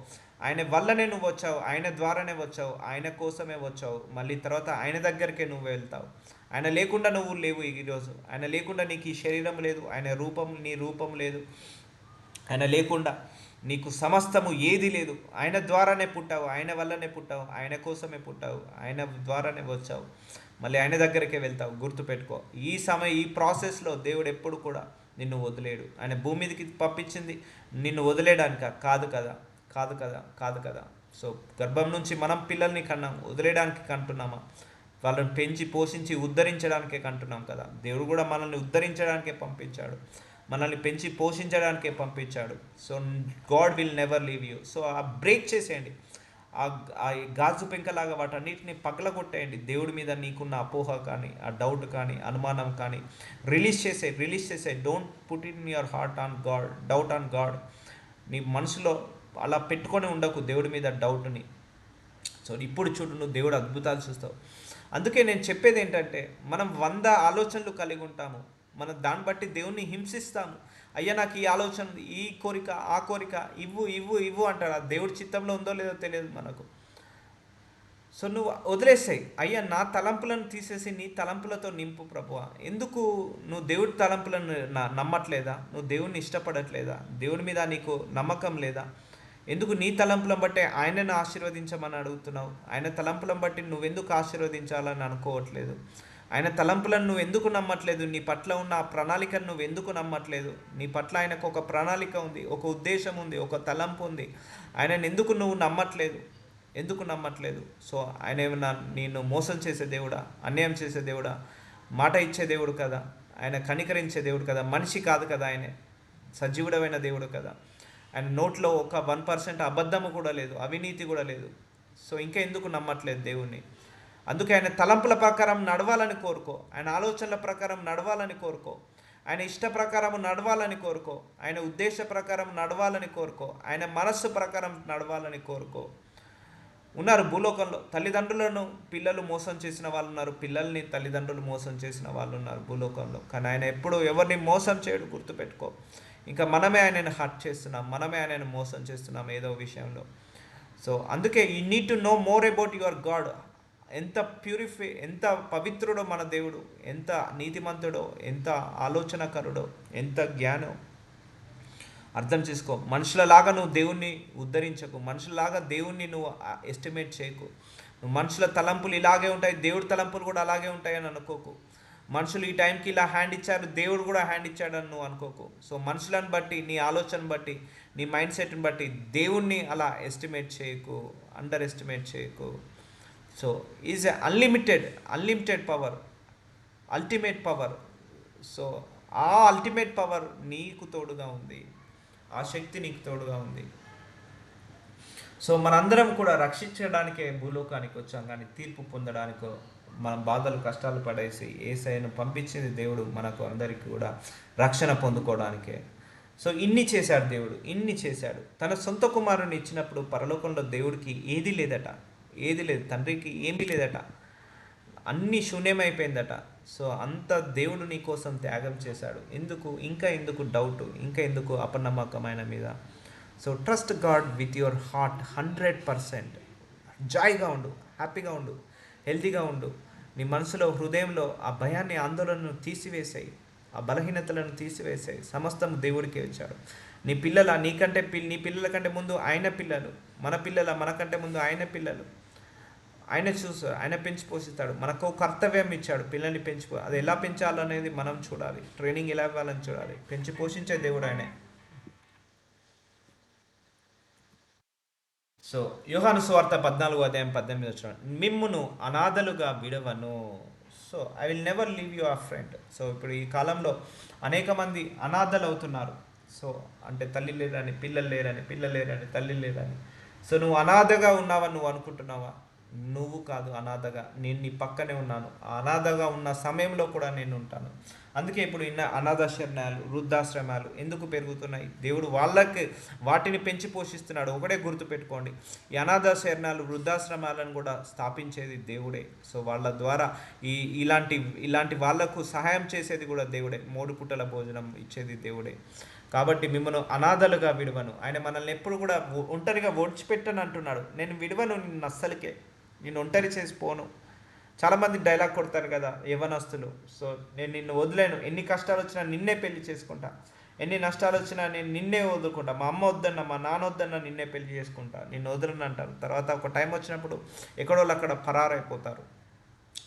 ఆయన వల్లనే నువ్వు వచ్చావు, ఆయన ద్వారానే వచ్చావు, ఆయన కోసమే వచ్చావు. మళ్ళీ తర్వాత ఆయన దగ్గరికే నువ్వు వెళ్తావు. ఆయన లేకుండా నువ్వు లేవు ఈరోజు. ఆయన లేకుండా నీకు ఈ శరీరం లేదు, ఆయన రూపం నీ రూపం లేదు. ఆయన లేకుండా నీకు సమస్తము ఏది లేదు. ఆయన ద్వారానే పుట్టావు, ఆయన వల్లనే పుట్టావు, ఆయన కోసమే పుట్టావు, ఆయన ద్వారానే వచ్చావు. మళ్ళీ ఆయన దగ్గరికే వెళ్తావు. గుర్తుపెట్టుకో, ఈ ప్రాసెస్లో దేవుడు ఎప్పుడు కూడా నిన్ను వదిలేడు. ఆయన భూమి మీదకి పంపించింది నిన్ను వదిలేయడానిక? కాదు కదా, కాదు కదా, కాదు కదా. సో గర్భం నుంచి మనం పిల్లల్ని కన్నాం, వదిలేయడానికి కంటున్నామా? వాళ్ళని పెంచి పోషించి ఉద్ధరించడానికే కంటున్నాం కదా. దేవుడు కూడా మనల్ని ఉద్ధరించడానికే పంపించాడు, మనల్ని పెంచి పోషించడానికే పంపించాడు. So God will never leave you. So ఆ బ్రేక్ చేసేయండి, ఆ గాజు పెంకలాగా వాటన్నిటిని పగలగొట్టేయండి. దేవుడి మీద నీకున్న అపోహ కానీ, ఆ డౌట్ కానీ, అనుమానం కానీ రిలీజ్ చేసే. Don't put in your heart on God, doubt on God. నీ మనసులో అలా పెట్టుకొని ఉండకు దేవుడి మీద డౌట్ని. సో ఇప్పుడు చూడు, నువ్వు దేవుడు అద్భుతాలు చూస్తావు. అందుకే నేను చెప్పేది ఏంటంటే, మనం 100 ఆలోచనలు కలిగి ఉంటాము. మనం దాన్ని బట్టి దేవుణ్ణి హింసిస్తాము. అయ్యా నాకు ఈ ఆలోచన, ఈ కోరిక, ఆ కోరిక, ఇవ్వు అంటాడు. ఆ దేవుడి చిత్తంలో ఉందో లేదో తెలియదు మనకు. సో నువ్వు వదిలేసాయి. అయ్యా నా తలంపులను తీసేసి నీ తలంపులతో నింపు ప్రభువా. ఎందుకు నువ్వు దేవుడి తలంపులను నమ్మట్లేదా? నువ్వు దేవుడిని ఇష్టపడట్లేదా? దేవుడి మీద నీకు నమ్మకం లేదా? ఎందుకు నీ తలంపులను బట్టి ఆయనను ఆశీర్వదించమని అడుగుతున్నావు? ఆయన తలంపులను బట్టి నువ్వెందుకు ఆశీర్వదించాలని అనుకోవట్లేదు? ఆయన తలంపులను నువ్వు ఎందుకు నమ్మట్లేదు? నీ పట్ల ఉన్న ఆ ప్రణాళికను నువ్వు ఎందుకు నమ్మట్లేదు? నీ పట్ల ఆయనకు ఒక ప్రణాళిక ఉంది, ఒక ఉద్దేశం ఉంది, ఒక తలంపు ఉంది. ఆయనను ఎందుకు నువ్వు నమ్మట్లేదు? ఎందుకు నమ్మట్లేదు? సో ఆయన ఏమన్నా నేను మోసం చేసే దేవుడా, అన్యాయం చేసే దేవుడా? మాట ఇచ్చే దేవుడు కదా, ఆయన కనికరించే దేవుడు కదా, మనిషి కాదు కదా. ఆయన సజీవుడమైన దేవుడు కదా. ఆయన నోట్లో ఒక 1% అబద్ధము కూడా లేదు, అవినీతి కూడా లేదు. సో ఇంకా ఎందుకు నమ్మట్లేదు దేవుణ్ణి? అందుకే ఆయన తలంపుల ప్రకారం నడవాలని కోరుకో, ఆయన ఆలోచనల ప్రకారం నడవాలని కోరుకో, ఆయన ఇష్ట ప్రకారం నడవాలని కోరుకో, ఆయన ఉద్దేశ ప్రకారం నడవాలని కోరుకో, ఆయన మనస్సు ప్రకారం నడవాలని కోరుకో. ఉన్నారు భూలోకంలో తల్లిదండ్రులను పిల్లలు మోసం చేసిన వాళ్ళు ఉన్నారు, పిల్లల్ని తల్లిదండ్రులు మోసం చేసిన వాళ్ళు ఉన్నారు భూలోకంలో. కానీ ఆయన ఎప్పుడు ఎవరిని మోసం చేయడు, గుర్తుపెట్టుకో. ఇంకా మనమే ఆయనను హర్ట్ చేస్తున్నాం, మనమే ఆయనను మోసం చేస్తున్నాం ఏదో విషయంలో. సో అందుకే you need to no more about your God. ఎంత ఎంత పవిత్రుడో మన దేవుడు, ఎంత నీతిమంతుడో, ఎంత ఆలోచనకరుడో, ఎంత జ్ఞానో అర్థం చేసుకో. మనుషులలాగా నువ్వు దేవుణ్ణి ఉద్ధరించకు, మనుషులలాగా దేవుణ్ణి నువ్వు ఎస్టిమేట్ చేయకు. నువ్వు మనుషుల తలంపులు ఇలాగే ఉంటాయి, దేవుడి తలంపులు కూడా అలాగే ఉంటాయని అనుకోకు. మనుషులు ఈ టైంకి ఇలా హ్యాండ్ ఇచ్చారు, దేవుడు కూడా హ్యాండ్ ఇచ్చాడని నువ్వు అనుకోకు. సో మనుషులను బట్టి, నీ ఆలోచన బట్టి, నీ మైండ్ సెట్ని బట్టి దేవుణ్ణి అలా ఎస్టిమేట్ చేయకు, అండర్ ఎస్టిమేట్ చేయకు. So is a unlimited power, ultimate power. So ఆ అల్టిమేట్ పవర్ నీకు తోడుగా ఉంది, ఆ శక్తి నీకు తోడుగా ఉంది. సో మనందరం కూడా రక్షించడానికే భూలోకానికి వచ్చాం, కానీ తీర్పు పొందడానికో, మన బాధలు కష్టాలు పడేసి యేసయ్యను పంపించింది దేవుడు మనకు అందరికీ కూడా రక్షణ పొందుకోవడానికే. సో ఇన్ని చేశాడు దేవుడు, ఇన్ని చేశాడు. తన సొంత కుమారుని ఇచ్చినప్పుడు పరలోకంలో దేవుడికి ఏది లేదట, ఏది లేదు, తండ్రికి ఏమీ లేదట, అన్నీ శూన్యమైపోయిందట. సో అంత దేవుడు నీ కోసం త్యాగం చేశాడు. ఎందుకు డౌట్, ఇంకా ఎందుకు అపనమ్మకమైన మీద? So trust God with your heart 100%. జాయ్గా ఉండు, హ్యాపీగా ఉండు, హెల్తీగా ఉండు. నీ మనసులో, హృదయంలో ఆ భయాన్ని, ఆందోళనను తీసివేసాయి, ఆ బలహీనతలను తీసివేసాయి. సమస్తం దేవుడికే వచ్చాడు. నీ పిల్లల కంటే ముందు ఆయన పిల్లలు, మనకంటే ముందు ఆయన పిల్లలు. ఆయన పెంచి పోషిస్తాడు. మనకు కర్తవ్యం ఇచ్చాడు, పిల్లల్ని అది ఎలా పెంచాలనేది మనం చూడాలి, ట్రైనింగ్ ఎలా ఇవ్వాలని చూడాలి. పెంచి పోషించే దేవుడు ఆయనే. సో యోహాను సువార్త 14:18 మిమ్మును అనాథలుగా విడవను. So I will never leave you our friend. So ఇప్పుడు ఈ కాలంలో అనేక మంది అనాథలు అవుతున్నారు. సో అంటే తల్లి లేరని, పిల్లలు లేరని, తల్లి లేరని. సో నువ్వు అనాథగా ఉన్నావని నువ్వు అనుకుంటున్నావా? నువ్వు కాదు అనాథగా, నేను నీ పక్కనే ఉన్నాను. అనాథగా ఉన్న సమయంలో కూడా నేను ఉంటాను. అందుకే ఇప్పుడు ఇన్న అనాథాశ్రమాలు, వృద్ధాశ్రమాలు ఎందుకు పెరుగుతున్నాయి? దేవుడు వాళ్ళకి వాటిని పెంచి పోషిస్తున్నాడు. ఒకటే గుర్తుపెట్టుకోండి, ఈ అనాథాశ్రమాలు, వృద్ధాశ్రమాలను కూడా స్థాపించేది దేవుడే. సో వాళ్ళ ద్వారా ఈ ఇలాంటి ఇలాంటి వాళ్లకు సహాయం చేసేది కూడా దేవుడే. 3 పూటల భోజనం ఇచ్చేది దేవుడే. కాబట్టి మిమ్మల్ని అనాథలుగా విడవను. ఆయన మనల్ని ఎప్పుడు కూడా ఒంటరిగా ఓడ్చిపెట్టను అంటున్నాడు. నేను విడవను నిన్ను అస్సలకే, నేను ఒంటరి చేసి పోను. చాలామంది డైలాగ్ కొడతారు కదా యవ్వనస్తులు, సో నేను నిన్ను వదిలేను, ఎన్ని కష్టాలు వచ్చినా నిన్నే పెళ్లి చేసుకుంటా, ఎన్ని నష్టాలు వచ్చినా నేను నిన్నే వదులుకుంటా, మా అమ్మ వద్దన్నా మా నాన్న వద్దన్నా నిన్నే పెళ్లి చేసుకుంటా, నిన్ను వదలను అంటారు. తర్వాత ఒక టైం వచ్చినప్పుడు ఎక్కడోళ్ళు అక్కడ పరారైపోతారు.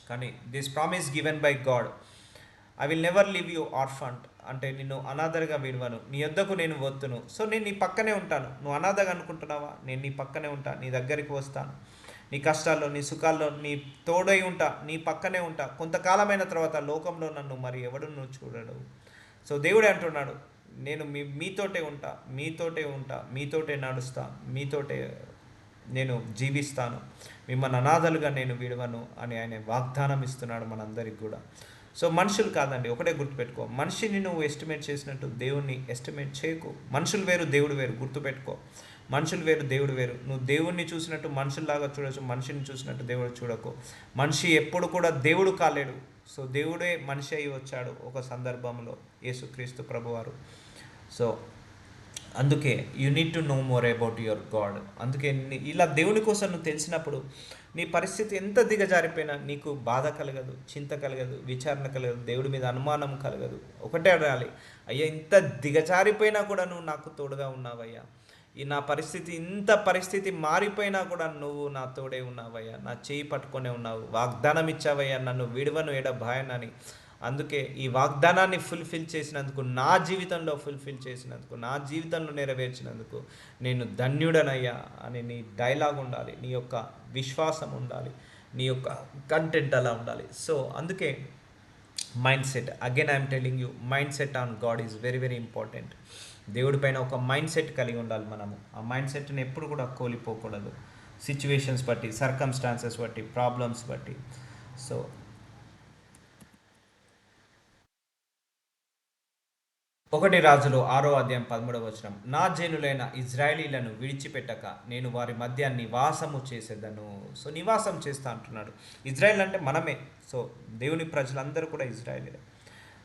కానీ this promise given by God, I will never leave you orphan, అంటే నిన్ను అనాథగా విడవను, నీ యొద్దకు నేను వద్దును. సో నేను నీ పక్కనే ఉంటాను. నువ్వు అనాథగా అనుకుంటున్నావా? నేను నీ పక్కనే ఉంటాను, నీ దగ్గరికి వస్తాను, నీ కష్టాల్లో నీ సుఖాల్లో నీ తోడై ఉంటా, నీ పక్కనే ఉంటా. కొంతకాలమైన తర్వాత లోకంలో నన్ను మరి ఎవడు నువ్వు చూడడు. సో దేవుడే అంటున్నాడు, నేను మీతోటే ఉంటా, మీతోటే ఉంటా, మీతోటే నడుస్తా, మీతోటే నేను జీవిస్తాను, మిమ్మల్ని అనాథలుగా నేను విడవను అని ఆయన వాగ్దానం ఇస్తున్నాడు మనందరికి కూడా. సో మనుషులు కాదండి, ఒకటే గుర్తుపెట్టుకో, మనిషిని నువ్వు ఎస్టిమేట్ చేసినట్టు దేవుణ్ణి ఎస్టిమేట్ చేయకు. మనుషులు వేరు, దేవుడు వేరు, గుర్తుపెట్టుకో. మనుషులు వేరు, దేవుడు వేరు. నువ్వు దేవుణ్ణి చూసినట్టు మనుషుల్లాగా చూడొచ్చు, మనిషిని చూసినట్టు దేవుడు చూడకు. మనిషి ఎప్పుడు కూడా దేవుడు కాలేడు. సో దేవుడే మనిషి అయి వచ్చాడు ఒక సందర్భంలో, యేసుక్రీస్తు ప్రభువారు. సో అందుకే you need to no more about your God. అందుకే ఇలా దేవుని కోసం నువ్వు తెలిసినప్పుడు నీ పరిస్థితి ఎంత దిగజారిపోయినా నీకు బాధ కలగదు, చింత కలగదు, విచారణ కలగదు, దేవుడి మీద అనుమానం కలగదు. ఒకటే అడగాలి, అయ్యా ఇంత దిగజారిపోయినా కూడా నువ్వు నాకు తోడుగా ఉన్నావయ్యా, ఈ నా పరిస్థితి మారిపోయినా కూడా నువ్వు నా తోడే ఉన్నావయ్యా, నా చేయి పట్టుకొనే ఉన్నావు, వాగ్దానం ఇచ్చావయ్యా, నన్ను విడవను ఎడబాయనని. అందుకే ఈ వాగ్దానాన్ని ఫుల్ఫిల్ చేసినందుకు, నా జీవితంలో ఫుల్ఫిల్ చేసినందుకు, నా జీవితంలో నెరవేర్చినందుకు నేను ధన్యుడనయ్యా అని నీ డైలాగ్ ఉండాలి, నీ యొక్క విశ్వాసం ఉండాలి, నీ యొక్క కంటెంట్ అలా ఉండాలి. సో అందుకే mind set, again I'm telling you, mind set on God is very very important. దేవుడి పైన ఒక మైండ్ సెట్ కలిగి ఉండాలి మనము. ఆ మైండ్ సెట్ని ఎప్పుడు కూడా కోల్పోకూడదు, సిచ్యువేషన్స్ బట్టి, సర్కమ్స్టాన్సెస్ బట్టి, ప్రాబ్లమ్స్ బట్టి. సో 1 రాజులు 6:13, నా జనులైన ఇజ్రాయేలీలను విడిచిపెట్టక నేను వారి మధ్య నివాసము చేసేదను. సో నివాసం చేస్తా అంటున్నాడు. ఇజ్రాయేల్ అంటే మనమే. సో దేవుని ప్రజలందరూ కూడా ఇజ్రాయేలీలే.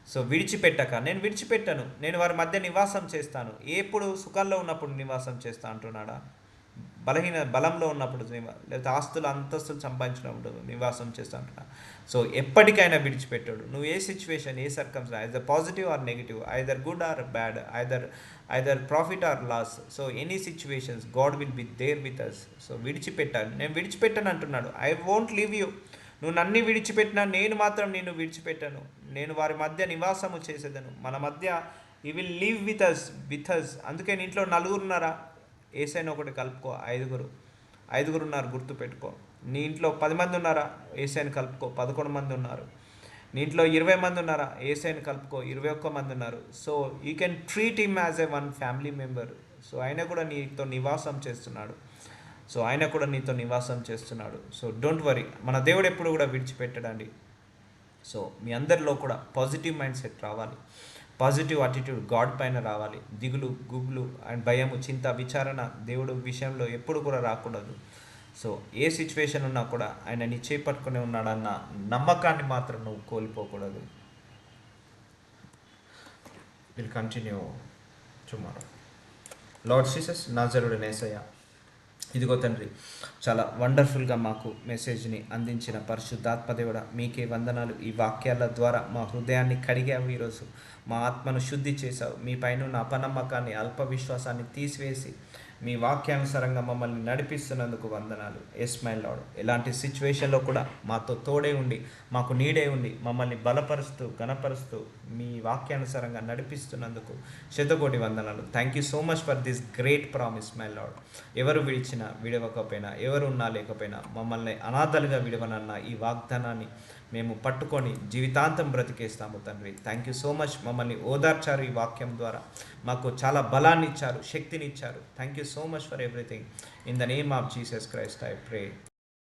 సో విడిచిపెట్టక, నేను విడిచిపెట్టను, నేను వారి మధ్య నివాసం చేస్తాను. ఎప్పుడు సుఖాల్లో ఉన్నప్పుడు నివాసం చేస్తా అంటున్నాడా? బలంలో ఉన్నప్పుడు లేకపోతే ఆస్తులు అంతస్తులు సంపాదించినప్పుడు నివాసం చేస్తా అంటున్నా. సో ఎప్పటికైనా విడిచిపెట్టాడు. నువ్వు ఏ సిచ్యువేషన్, ఏ circumstance, either positive or negative, either good or bad, either profit or loss, so any situations God will be there with us. So విడిచిపెట్టాలి, నేను విడిచిపెట్టాను అంటున్నాడు. ఐ వోంట్ లీవ్ యూ, నువ్వు నన్ను విడిచిపెట్టినా నేను మాత్రం నిన్ను విడిచిపెట్టాను, నేను వారి మధ్య నివాసము చేసేదను, మన మధ్య ఈ విల్ లివ్ విత్ అస్. అందుకే నీ ఇంట్లో 4 ఉన్నారా, ఏసైని ఒకటి కలుపుకో, 5 ఉన్నారు, గుర్తుపెట్టుకో. నీ ఇంట్లో 10 మంది ఉన్నారా, ఏసైని కలుపుకో, 11 మంది ఉన్నారు. నీ ఇంట్లో 20 మంది ఉన్నారా, ఏసైని కలుపుకో, 21 మంది ఉన్నారు. So you can treat him as a one family member. So ఆయన కూడా నీతో నివాసం చేస్తున్నాడు. సో డోంట్ వరీ, మన దేవుడు ఎప్పుడు కూడా విడిచిపెట్టడండి. సో మీ అందరిలో కూడా పాజిటివ్ మైండ్ సెట్ రావాలి, పాజిటివ్ అటిట్యూడ్ గాడ్ పైన రావాలి. దిగులు, గుబులు అండ్ భయము, చింత, విచారణ దేవుడు విషయంలో ఎప్పుడు కూడా రాకూడదు. సో ఏ సిచ్యువేషన్ ఉన్నా కూడా ఆయన నీ చేపట్టుకునే ఉన్నాడన్న నమ్మకాన్ని మాత్రం నువ్వు కోల్పోకూడదు. Will continue tomorrow. Lord Jesus నాజరేయుడైన యేసయ్య, ఇదిగో తండ్రి, చాలా వండర్ఫుల్గా మాకు మెసేజ్ని అందించిన పరిశుద్ధాత్మదేవుడా మీకే వందనాలు. ఈ వాక్యాల ద్వారా మా హృదయాన్ని కడిగావు, ఈరోజు మా ఆత్మను శుద్ధి చేశావు. మీ పైన అపనమ్మకాన్ని, అల్ప విశ్వాసాన్ని తీసివేసి మీ వాక్యానుసారంగా మమ్మల్ని నడిపిస్తున్నందుకు వందనాలు. ఎస్ మై లార్డ్, ఎలాంటి సిచ్యువేషన్లో కూడా మాతో తోడే ఉండి, మాకు నీడే ఉండి, మమ్మల్ని బలపరుస్తూ, ఘనపరుస్తూ మీ వాక్యానుసారంగా నడిపిస్తున్నందుకు శతకోటి వందనాలు. Thank you so much for this great promise my lord. ఎవరు విడిచినా, విడవకపోయినా, ఎవరు ఉన్నా లేకపోయినా మమ్మల్ని అనాథలుగా విడవనన్న ఈ వాగ్దానాన్ని మేము పట్టుకొని జీవితాంతం బ్రతికేస్తాము తండ్రి. Thank you so much. మమ్మల్ని ఓదార్చారు ఈ వాక్యం ద్వారా, మాకు చాలా బలాన్ని ఇచ్చారు, శక్తిని ఇచ్చారు. Thank you so much for everything. In the name of Jesus Christ I pray.